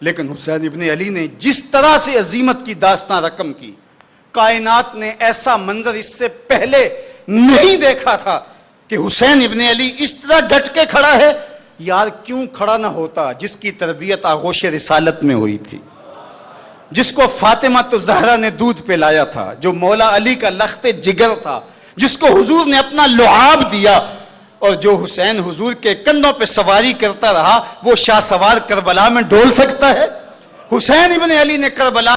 لیکن حسین ابن علی نے جس طرح سے عظیمت کی داستان رقم کی، کائنات نے ایسا منظر اس سے پہلے نہیں دیکھا تھا کہ حسین ابن علی اس طرح ڈٹ کے کھڑا ہے. یار کیوں کھڑا نہ ہوتا جس کی تربیت آغوش رسالت میں ہوئی تھی، جس کو فاطمہ تو زہرا نے دودھ پلایا تھا، جو مولا علی کا لخت جگر تھا، جس کو حضور نے اپنا لعاب دیا، اور جو حسین حضور کے کندھوں پہ سواری کرتا رہا، وہ شاہ سوار کربلا میں ڈول سکتا ہے؟ حسین ابن علی نے کربلا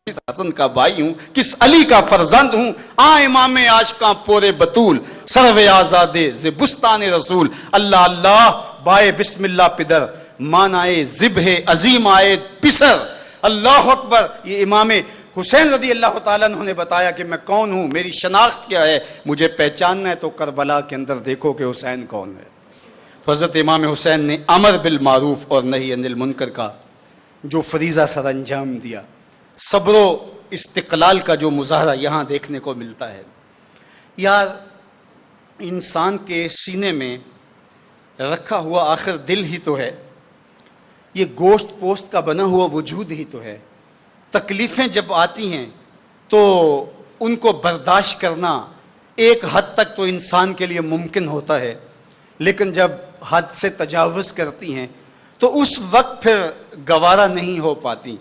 کس حسن کا بھائی ہوں، کس علی کا فرزند ہوں، امام عاشقاں پورے بطول، سرو آزادے ز بستان رسول. اللہ اللہ بائے بسم اللہ پدر، مان آئے ذبح عظیم آئے پسر. اللہ اکبر. یہ امام حسین رضی اللہ تعالیٰ عنہ نے بتایا کہ میں کون ہوں، میری شناخت کیا ہے، مجھے پہچاننا ہے تو کربلا کے اندر دیکھو کہ حسین کون ہے. تو حضرت امام حسین نے امر بالمعروف اور نہی عن المنکر کا جو فریضہ سر انجام دیا، صبر و استقلال کا جو مظاہرہ یہاں دیکھنے کو ملتا ہے. یار انسان کے سینے میں رکھا ہوا آخر دل ہی تو ہے. یہ گوشت پوست کا بنا ہوا وجود ہی تو ہے. تکلیفیں جب آتی ہیں تو ان کو برداشت کرنا ایک حد تک تو انسان کے لیے ممکن ہوتا ہے، لیکن جب حد سے تجاوز کرتی ہیں تو اس وقت پھر گوارا نہیں ہو پاتی.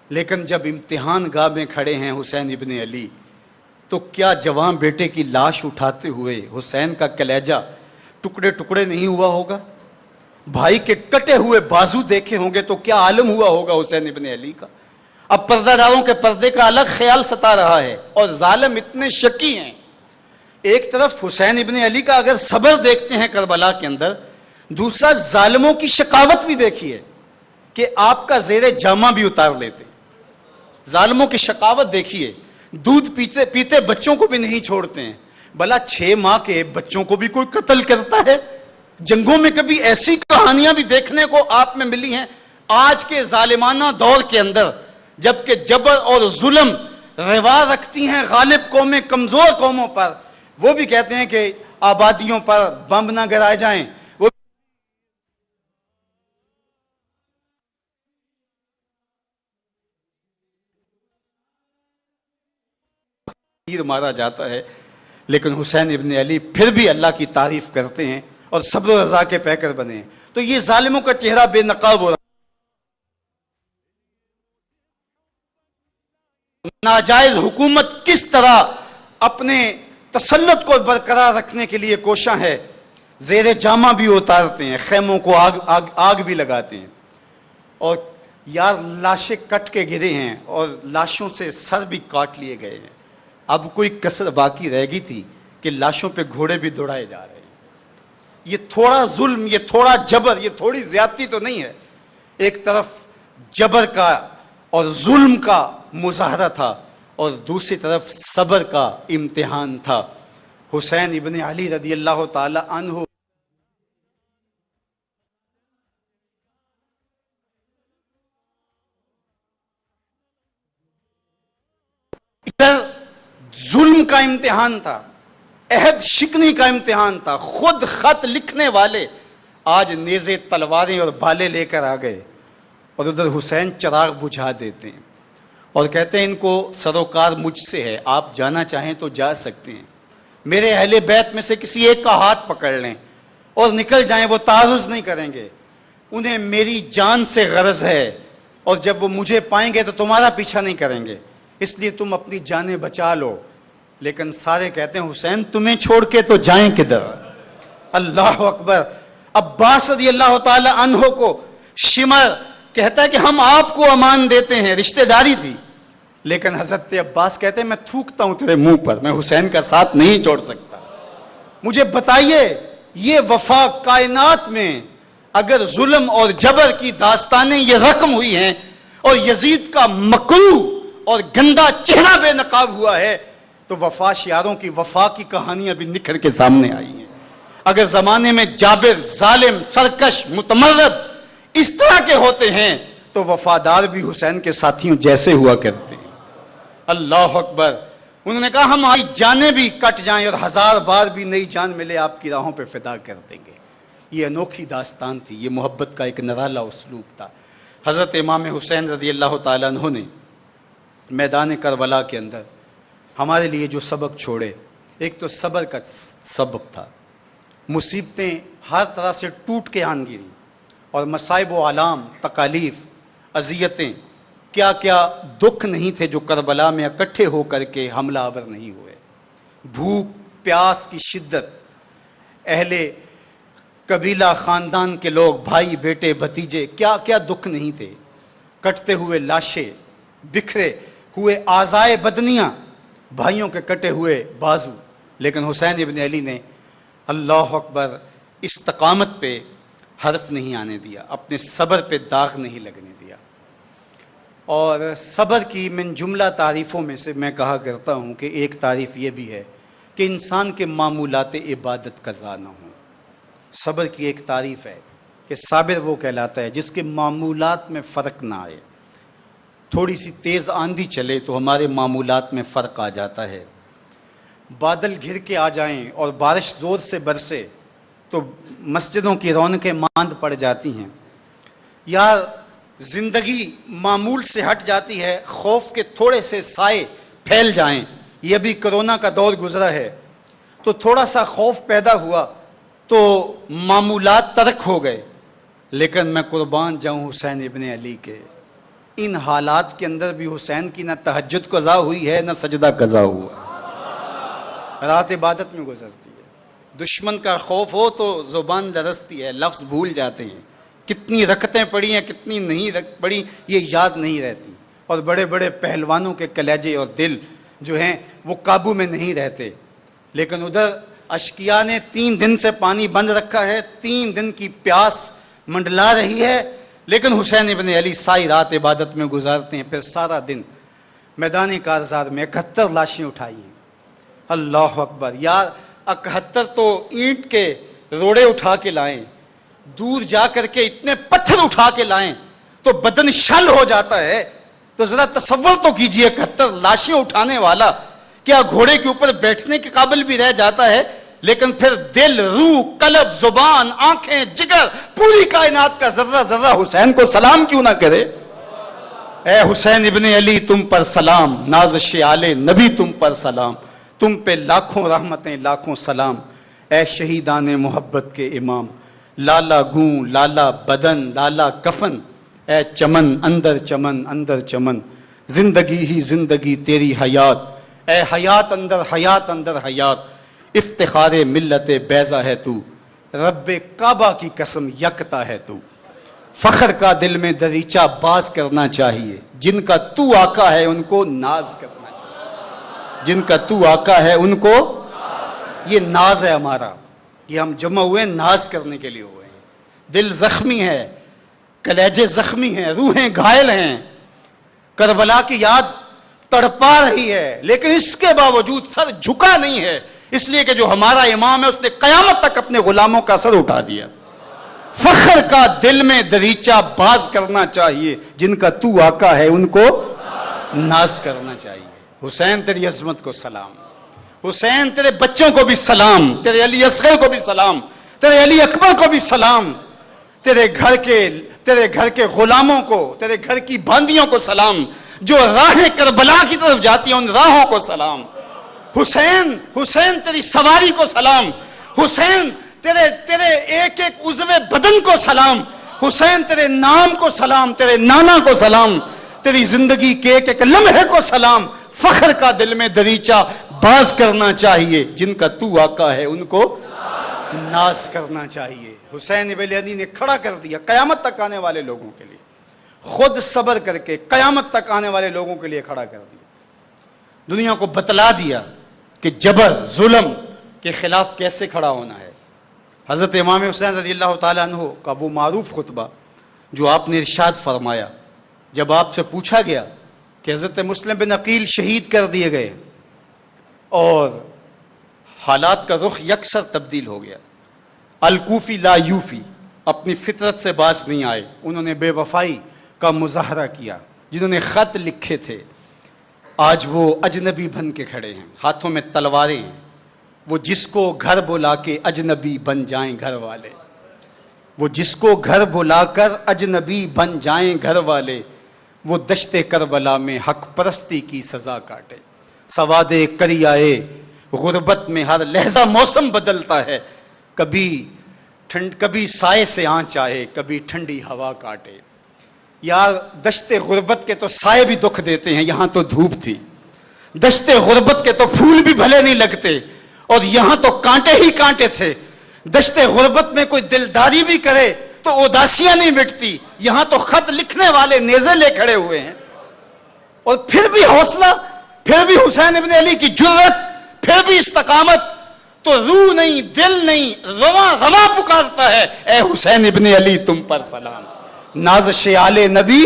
لیکن جب امتحان گاہ میں کھڑے ہیں حسین ابن علی، تو کیا جوان بیٹے کی لاش اٹھاتے ہوئے حسین کا کلیجہ ٹکڑے ٹکڑے نہیں ہوا ہوگا؟ بھائی کے کٹے ہوئے بازو دیکھے ہوں گے تو کیا عالم ہوا ہوگا حسین ابن علی کا؟ اب پردہ داروں کے پردے کا الگ خیال ستا رہا ہے، اور ظالم اتنے شکی ہیں. ایک طرف حسین ابن علی کا اگر صبر دیکھتے ہیں کربلا کے اندر، دوسرا ظالموں کی شقاوت بھی دیکھیے کہ آپ کا زیر جامہ بھی اتار لیتے. ظالموں کی شقاوت دیکھیے، دودھ پیتے پیتے بچوں کو بھی نہیں چھوڑتے ہیں. بھلا 6 ماہ کے بچوں کو بھی کوئی قتل کرتا ہے؟ جنگوں میں کبھی ایسی کہانیاں بھی دیکھنے کو آپ میں ملی ہیں؟ آج کے ظالمانہ دور کے اندر جبکہ جبر اور ظلم روا رکھتی ہیں غالب قومیں کمزور قوموں پر، وہ بھی کہتے ہیں کہ آبادیوں پر بم نہ گرائے جائیں. وہ تیر مارا جاتا ہے، لیکن حسین ابن علی پھر بھی اللہ کی تعریف کرتے ہیں اور صبر و رضا کے پیکر بنے ہیں. تو یہ ظالموں کا چہرہ بے نقاب ہو رہا ہے. ناجائز حکومت کس طرح اپنے تسلط کو برقرار رکھنے کے لیے کوشاں ہے. زیر جامہ بھی اتارتے ہیں، خیموں کو آگ بھی لگاتے ہیں. اور یار لاشیں کٹ کے گرے ہیں اور لاشوں سے سر بھی کاٹ لیے گئے ہیں. اب کوئی کسر باقی رہ گئی تھی کہ لاشوں پہ گھوڑے بھی دوڑائے جا رہے ہیں. یہ تھوڑا ظلم، یہ تھوڑا جبر، یہ تھوڑی زیادتی تو نہیں ہے. ایک طرف جبر کا اور ظلم کا مظاہرہ تھا اور دوسری طرف صبر کا امتحان تھا. حسین ابن علی رضی اللہ تعالی عنہ ادھر ظلم کا امتحان تھا، عہد شکنی کا امتحان تھا. خود خط لکھنے والے آج نیزے تلواریں اور بالے لے کر آ گئے، اور ادھر حسین چراغ بجھا دیتے ہیں اور کہتے ہیں ان کو سروکار مجھ سے ہے، آپ جانا چاہیں تو جا سکتے ہیں. میرے اہل بیت میں سے کسی ایک کا ہاتھ پکڑ لیں اور نکل جائیں، وہ تعرض نہیں کریں گے. انہیں میری جان سے غرض ہے، اور جب وہ مجھے پائیں گے تو تمہارا پیچھا نہیں کریں گے، اس لیے تم اپنی جانیں بچا لو. لیکن سارے کہتے ہیں حسین تمہیں چھوڑ کے تو جائیں کدھر؟ اللہ اکبر. عباس رضی اللہ تعالی عنہ کو شمر کہتا ہے کہ ہم آپ کو امان دیتے ہیں، رشتہ داری تھی. لیکن حضرت عباس کہتے ہیں میں تھوکتا ہوں تیرے منہ پر، میں حسین کا ساتھ نہیں چھوڑ سکتا. مجھے بتائیے یہ وفا کائنات میں اگر ظلم اور جبر کی داستانیں یہ رقم ہوئی ہیں اور یزید کا مکروہ اور گندا چہرہ بے نقاب ہوا ہے، تو وفا شیاروں کی وفا کی کہانیاں بھی نکھر کے سامنے آئی ہیں. اگر زمانے میں جابر، ظالم، سرکش، متمرد اس طرح کے ہوتے ہیں تو وفادار بھی حسین کے ساتھیوں جیسے ہوا کرتے ہیں. اللہ اکبر. انہوں نے کہا ہماری جانیں بھی کٹ جائیں اور 1000 بار بھی نئی جان ملے آپ کی راہوں پہ فدا کر دیں گے. یہ انوکھی داستان تھی، یہ محبت کا ایک نرالا اسلوب تھا. حضرت امام حسین رضی اللہ تعالیٰ عنہ نے میدان کربلا کے اندر ہمارے لیے جو سبق چھوڑے، ایک تو صبر کا سبق تھا. مصیبتیں ہر طرح سے ٹوٹ کے آن گری اور مصائب و آلام، تکالیف، اذیتیں، کیا کیا دکھ نہیں تھے جو کربلا میں اکٹھے ہو کر کے حملہ آور نہیں ہوئے. بھوک پیاس کی شدت، اہل قبیلہ خاندان کے لوگ، بھائی بیٹے بھتیجے، کیا کیا دکھ نہیں تھے. کٹتے ہوئے لاشیں، بکھرے ہوئے اعضائے بدنیاں، بھائیوں کے کٹے ہوئے بازو. لیکن حسین ابن علی نے اللہ اکبر استقامت پہ حرف نہیں آنے دیا، اپنے صبر پہ داغ نہیں لگنے دیا. اور صبر کی من جملہ تعریفوں میں سے میں کہا کرتا ہوں کہ ایک تعریف یہ بھی ہے کہ انسان کے معمولات عبادت قضا نہ ہوں. صبر کی ایک تعریف ہے کہ صابر وہ کہلاتا ہے جس کے معمولات میں فرق نہ آئے. تھوڑی سی تیز آندھی چلے تو ہمارے معمولات میں فرق آ جاتا ہے. بادل گھر کے آ جائیں اور بارش زور سے برسے تو مسجدوں کی رونقیں ماند پڑ جاتی ہیں. یار زندگی معمول سے ہٹ جاتی ہے، خوف کے تھوڑے سے سائے پھیل جائیں. یہ ابھی کرونا کا دور گزرا ہے تو تھوڑا سا خوف پیدا ہوا تو معمولات ترک ہو گئے، لیکن میں قربان جاؤں حسین ابن علی کے، ان حالات کے اندر بھی حسین کی نہ تہجد قضا ہوئی ہے نہ سجدہ قضا ہوا. رات عبادت میں گزرتی ہے. دشمن کا خوف ہو تو زبان لرزتی ہے، لفظ بھول جاتے ہیں، کتنی رکعتیں پڑھی ہیں کتنی نہیں پڑھی یہ یاد نہیں رہتی. اور بڑے بڑے پہلوانوں کے کلیجے اور دل جو ہیں وہ قابو میں نہیں رہتے. لیکن ادھر اشقیاء نے 3 دن سے پانی بند رکھا ہے، 3 دن کی پیاس منڈلا رہی ہے، لیکن حسین ابن علی ساری رات عبادت میں گزارتے ہیں. پھر سارا دن میدان کارزار میں 71 لاشیں اٹھائی ہیں. اللہ اکبر. یار 71 تو اینٹ کے روڑے اٹھا کے لائیں، دور جا کر کے اتنے پتھر اٹھا کے لائیں تو بدن شل ہو جاتا ہے. تو ذرا تصور تو کیجئے 71 لاشیں اٹھانے والا کیا گھوڑے کے اوپر بیٹھنے کے قابل بھی رہ جاتا ہے؟ لیکن پھر دل، روح، قلب، زبان، آنکھیں، جگر، پوری کائنات کا ذرہ ذرہ حسین کو سلام کیوں نہ کرے؟ اے حسین ابن علی تم پر سلام، نازش آل نبی تم پر سلام، تم پہ لاکھوں رحمتیں لاکھوں سلام. اے شہیدان محبت کے امام، لالا گوں لالا بدن لالا کفن، اے چمن اندر چمن، زندگی ہی زندگی تیری حیات، اے حیات اندر حیات، افتخار ملت بیضا ہے تو، رب کعبہ کی قسم یکتا ہے تو. فخر کا دل میں دریچہ باز کرنا چاہیے، جن کا تو آقا ہے ان کو ناز کرنا چاہیے، جن کا تو آقا ہے ان کو، یہ ناز ہے ہمارا. یہ ہم جمع ہوئے ناز کرنے کے لیے ہوئے ہیں. دل زخمی ہے، کلیجے زخمی ہیں، روحیں گھائل ہیں، کربلا کی یاد تڑپا رہی ہے، لیکن اس کے باوجود سر جھکا نہیں ہے، اس لیے کہ جو ہمارا امام ہے اس نے قیامت تک اپنے غلاموں کا سر اٹھا دیا. فخر کا دل میں دریچہ باز کرنا چاہیے، جن کا تو آقا ہے ان کو ناز کرنا چاہیے. حسین تیری عظمت کو سلام، حسین تیرے بچوں کو بھی سلام، تیرے علی اصغر کو بھی سلام، تیرے علی اکبر کو بھی سلام، تیرے گھر کے غلاموں کو، تیرے گھر کی باندیوں کو سلام، جو راہیں کربلا کی طرف جاتی ہیں ان راہوں کو سلام. حسین تیری سواری کو سلام، حسین تیرے ایک ایک عضو بدن کو سلام، حسین تیرے نام کو سلام، تیرے نانا کو سلام، تیری زندگی کے ایک ایک لمحے کو سلام. فخر کا دل میں دریچہ باز کرنا چاہیے، جن کا تو آقا ہے ان کو ناز کرنا چاہیے. حسین ابن علی نے کھڑا کر دیا قیامت تک آنے والے لوگوں کے لیے، خود صبر کر کے قیامت تک آنے والے لوگوں کے لیے کھڑا کر دیا. دنیا کو بتلا دیا کہ جبر ظلم کے خلاف کیسے کھڑا ہونا ہے. حضرت امام حسین رضی اللہ تعالیٰ عنہ کا وہ معروف خطبہ جو آپ نے ارشاد فرمایا جب آپ سے پوچھا گیا کہ حضرت مسلم بن عقیل شہید کر دیے گئے اور حالات کا رخ یکسر تبدیل ہو گیا. الکوفی لا یوفی، اپنی فطرت سے باز نہیں آئے، انہوں نے بے وفائی کا مظاہرہ کیا. جنہوں نے خط لکھے تھے آج وہ اجنبی بن کے کھڑے ہیں، ہاتھوں میں تلواریں ہیں. وہ جس کو گھر بلا کے اجنبی بن جائیں گھر والے، وہ جس کو گھر بلا کر اجنبی بن جائیں گھر والے، وہ دشت کربلا میں حق پرستی کی سزا کاٹے. سواد کریائے غربت میں ہر لہجہ موسم بدلتا ہے، کبھی سائے سے آنچ آئے، کبھی ٹھنڈی ہوا کاٹے. یار دشت غربت کے تو سائے بھی دکھ دیتے ہیں، یہاں تو دھوپ تھی. دشت غربت کے تو پھول بھی بھلے نہیں لگتے اور یہاں تو کانٹے ہی کانٹے تھے. دشت غربت میں کوئی دلداری بھی کرے تو اداسیاں نہیں مٹتی، یہاں تو خط لکھنے والے نیزے لے کھڑے ہوئے ہیں. اور پھر بھی حوصلہ، پھر بھی حسین ابن علی کی جرت، پھر بھی استقامت. تو روح نہیں، دل نہیں، رواں پکارتا ہے اے حسین ابن علی تم پر سلام، نازش آل نبی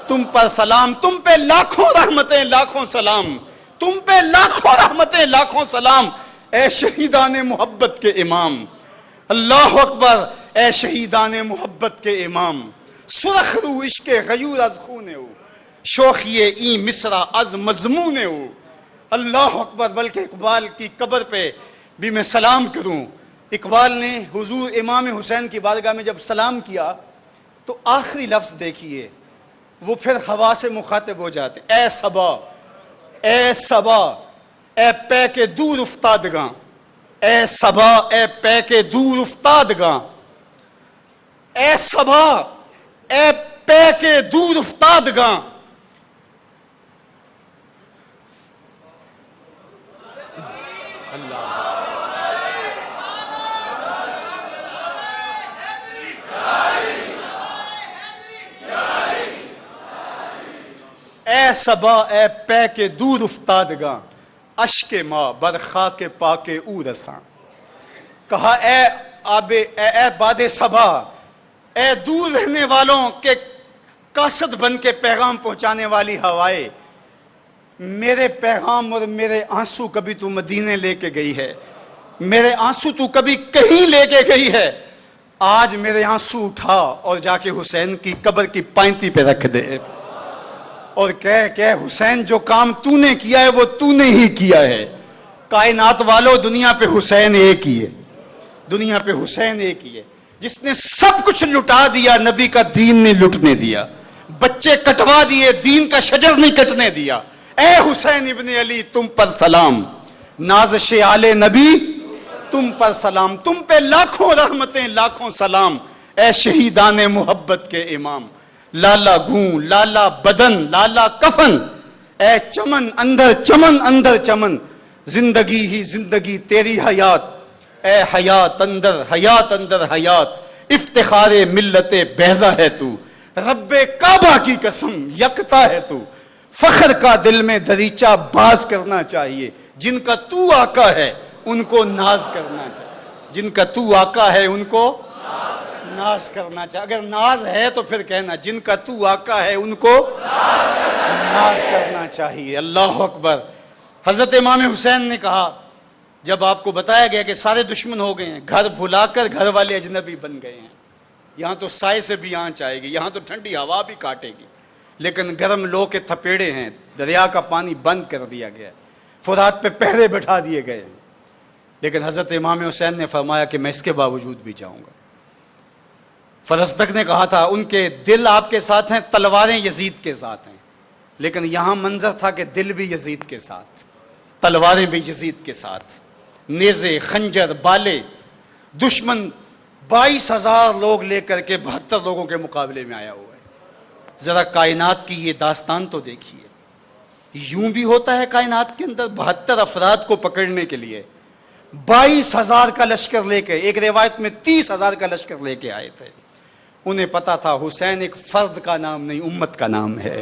تم پر سلام، تم پہ لاکھوں رحمتیں لاکھوں سلام، تم پہ لاکھوں رحمتیں لاکھوں سلام. اے شہیدان محبت کے امام، اللہ اکبر. اے شہیدان محبت کے امام، سرخ رو عشق غیور از خونے ہو، شوخی این مصرع از مضمونے ہو. اللہ اکبر. بلکہ اقبال کی قبر پہ بھی میں سلام کروں. اقبال نے حضور امام حسین کی بارگاہ میں جب سلام کیا تو آخری لفظ دیکھیے، وہ پھر ہوا سے مخاطب ہو جاتے، اے صبا، اے صبا، اے پے کے دور افتادگاں، اے صبا، اے پے کے دور افتادگاں، اے صبا، اے پے کے دور افتادگاں، اللہ اے صبا، اے پے کے دور افتادگاں، اشک ماں بر خاک پاک او رساں، کہا اے باد صبا، اے دور رہنے والوں کے قاصد بن کے پیغام پہنچانے والی ہوائے، میرے پیغام اور میرے آنسو کبھی تو مدینے لے کے گئی ہے، میرے آنسو تو کبھی کہیں لے کے گئی ہے، آج میرے آنسو اٹھا اور جا کے حسین کی قبر کی پائنتی پہ رکھ دے اور کہ حسین جو کام تو نے کیا ہے وہ تو نے ہی کیا ہے۔ کائنات والو، دنیا پہ حسین ایک ہی ہے، دنیا پہ حسین ایک ہی ہے جس نے سب کچھ لٹا دیا، نبی کا دین نہیں لٹنے دیا، بچے کٹوا دیے، دین کا شجر نہیں کٹنے دیا۔ اے حسین ابن علی تم پر سلام، نازش آل نبی تم پر سلام، تم پہ لاکھوں رحمتیں لاکھوں سلام، اے شہیدان محبت کے امام، لالا گوں لالا بدن لالا کفن، اے چمن اندر چمن، زندگی ہی زندگی تیری حیات، اے حیات اندر حیات، افتخار ملت بیضا ہے تو، رب کعبہ کی قسم یکتا ہے تو، فخر کا دل میں دریچہ باز کرنا چاہیے، جن کا تو آقا ہے ان کو ناز کرنا چاہیے، جن کا تو آقا ہے ان کو ناز کرنا چاہیے، اگر ناز ہے تو پھر کہنا جن کا تو آقا ہے ان کو ناز کرنا چاہیے۔ اللہ اکبر۔ حضرت امام حسین نے کہا جب آپ کو بتایا گیا کہ سارے دشمن ہو گئے ہیں، گھر بھلا کر گھر والے اجنبی بن گئے ہیں، یہاں تو سائے سے بھی آنچ آئے گی، یہاں تو ٹھنڈی ہوا بھی کاٹے گی، لیکن گرم لو کے تھپیڑے ہیں، دریا کا پانی بند کر دیا گیا، فرات پہ پہرے بٹھا دیے گئے، لیکن حضرت امام حسین نے فرمایا کہ میں اس کے باوجود بھی جاؤں گا۔ فرزدق نے کہا تھا ان کے دل آپ کے ساتھ ہیں، تلواریں یزید کے ساتھ ہیں، لیکن یہاں منظر تھا کہ دل بھی یزید کے ساتھ، تلواریں بھی یزید کے ساتھ، نیزے خنجر بالے، دشمن 22,000 لوگ لے کر کے 72 لوگوں کے مقابلے میں آیا ہوا ہے۔ ذرا کائنات کی یہ داستان تو دیکھیے، یوں بھی ہوتا ہے کائنات کے اندر 72 افراد کو پکڑنے کے لیے 22,000 کا لشکر لے کے، ایک روایت میں 30,000 کا لشکر لے کے آئے تھے۔ انہیں پتا تھا حسین ایک فرد کا نام نہیں، امت کا نام ہے،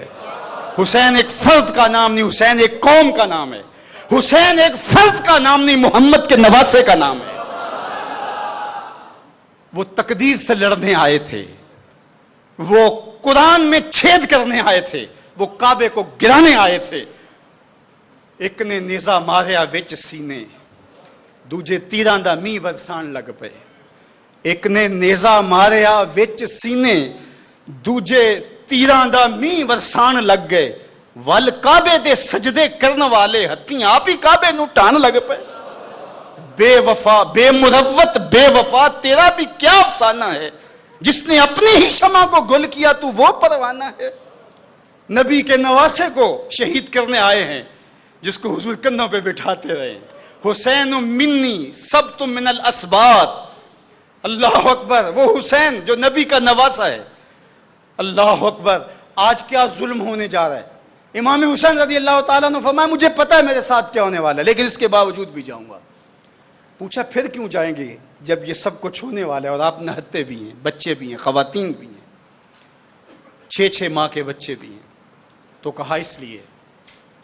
حسین ایک فرد کا نام نہیں، حسین ایک قوم کا نام ہے، حسین ایک فرد کا نام نہیں، محمد کے نواسے کا نام ہے۔ وہ تقدیر سے لڑنے آئے تھے، وہ قرآن میں چھید کرنے آئے تھے، وہ کعبے کو گرانے آئے تھے۔ ایک نے نیزا ماریا وچ سینے، دوجے تیراں دا می ورسان لگ پے، ایک نے نیزا ماریا وچ سینے، دوجے تیراں دا می ورسان لگ گئے، ول کعبے دے سجدے کرن والے ہتھیں آپ ہی کعبے نو ٹان لگ پے۔ بے وفا بے مروت بے وفا تیرا بھی کیا افسانہ ہے، جس نے اپنی ہی شمع کو گل کیا تو وہ پروانہ ہے۔ نبی کے نواسے کو شہید کرنے آئے ہیں، جس کو حضور کندھوں پہ بٹھاتے رہے، حسین منی سب تم من الاسباط، اللہ اکبر۔ وہ حسین جو نبی کا نواسا ہے، اللہ اکبر۔ آج کیا ظلم ہونے جا رہا ہے، امام حسین رضی اللہ تعالیٰ نے فرمایا مجھے پتا ہے میرے ساتھ کیا ہونے والا ہے، لیکن اس کے باوجود بھی جاؤں گا۔ پوچھا پھر کیوں جائیں گے جب یہ سب کچھ ہونے والا ہے اور آپ نہتے بھی ہیں، بچے بھی ہیں، خواتین بھی ہیں، 6 ماہ کے بچے بھی ہیں؟ تو کہا اس لیے،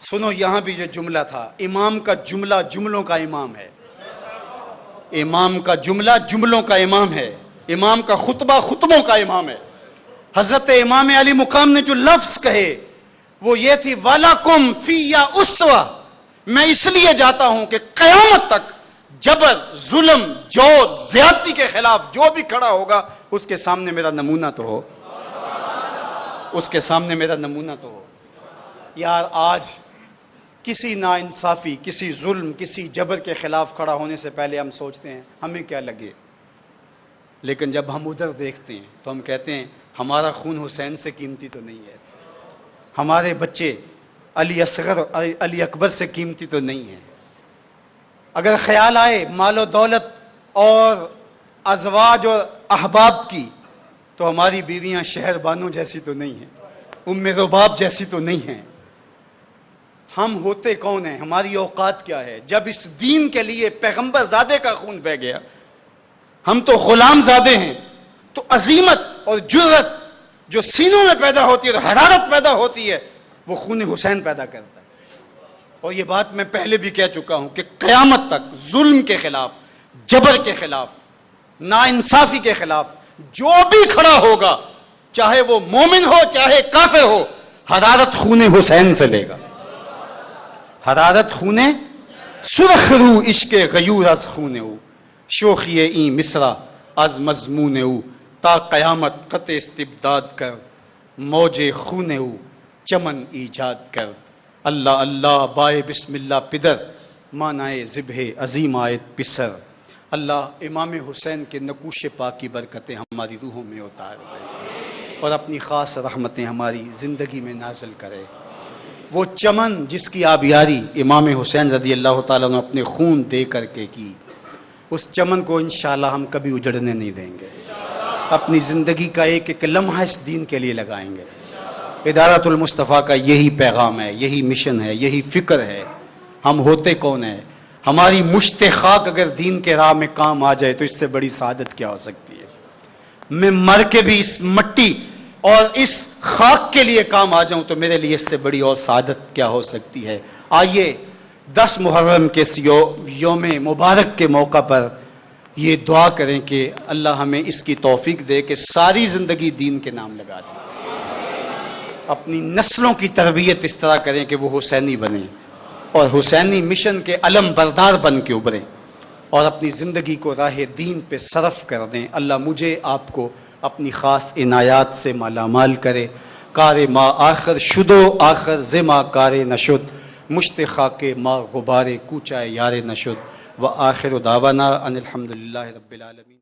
سنو یہاں بھی جو جملہ تھا، امام کا جملہ جملوں کا امام ہے، امام کا جملہ جملوں کا امام ہے، امام کا خطبہ خطبوں کا امام ہے۔ حضرت امام علی مقام نے جو لفظ کہے وہ یہ تھی وَلَكُمْ فِيَّ أُسْوَةٌ، میں اس لیے جاتا ہوں کہ قیامت تک جبر ظلم جور زیادتی کے خلاف جو بھی کھڑا ہوگا اس کے سامنے میرا نمونہ تو ہو، اس کے سامنے میرا نمونہ تو ہو۔ یار آج کسی ناانصافی، کسی ظلم، کسی جبر کے خلاف کھڑا ہونے سے پہلے ہم سوچتے ہیں ہمیں کیا لگے، لیکن جب ہم ادھر دیکھتے ہیں تو ہم کہتے ہیں ہمارا خون حسین سے قیمتی تو نہیں ہے، ہمارے بچے علی اصغر علی اکبر سے قیمتی تو نہیں ہے۔ اگر خیال آئے مال و دولت اور ازواج اور احباب کی تو ہماری بیویاں شہر بانو جیسی تو نہیں ہیں، ام رباب جیسی تو نہیں ہیں۔ ہم ہوتے کون ہیں؟ ہماری اوقات کیا ہے؟ جب اس دین کے لیے پیغمبر زادے کا خون بہہ گیا، ہم تو غلام زادے ہیں، تو عزیمت اور جرأت جو سینوں میں پیدا ہوتی ہے اور حرارت پیدا ہوتی ہے وہ خون حسین پیدا کرتا ہے۔ اور یہ بات میں پہلے بھی کہہ چکا ہوں کہ قیامت تک ظلم کے خلاف، جبر کے خلاف، ناانصافی کے خلاف جو بھی کھڑا ہوگا، چاہے وہ مومن ہو چاہے کافر ہو، حرارت خون حسین سے لے گا۔ حرارت خون سرخ رو عشق غیور از خون او، شوخی این مصرع از مضمون او، تا قیامت قطع استبداد کر، موج خون او چمن ایجاد کر۔ اللہ اللہ بائے بسم اللہ پدر، مانائے ذبح عظیم آیت پسر۔ اللہ امام حسین کے نقوش پاک کی برکتیں ہماری روحوں میں اتار دے اور اپنی خاص رحمتیں ہماری زندگی میں نازل کرے۔ وہ چمن جس کی آبیاری امام حسین رضی اللہ تعالیٰ نے اپنے خون دے کر کے کی، اس چمن کو انشاءاللہ ہم کبھی اجڑنے نہیں دیں گے، اپنی زندگی کا ایک ایک لمحہ اس دین کے لیے لگائیں گے۔ ادارۃ المصطفیٰ کا یہی پیغام ہے، یہی مشن ہے، یہی فکر ہے۔ ہم ہوتے کون ہیں؟ ہماری مشت خاک اگر دین کے راہ میں کام آ جائے تو اس سے بڑی سعادت کیا ہو سکتی ہے؟ میں مر کے بھی اس مٹی اور اس خاک کے لیے کام آ جاؤں تو میرے لیے اس سے بڑی اور سعادت کیا ہو سکتی ہے؟ آئیے 10 محرم کے یوم مبارک کے موقع پر یہ دعا کریں کہ اللہ ہمیں اس کی توفیق دے کہ ساری زندگی دین کے نام لگا دیں، اپنی نسلوں کی تربیت اس طرح کریں کہ وہ حسینی بنیں اور حسینی مشن کے علم بردار بن کے ابھریں اور اپنی زندگی کو راہ دین پہ صرف کر دیں۔ اللہ مجھے آپ کو اپنی خاص عنایات سے مالا مال کرے۔ کار ما آخر شدو آخر زما کار نشد، مشت خاک ما غبار کوچہ یار نشد، و آخر دعوانا ان الحمدللہ رب العالمین۔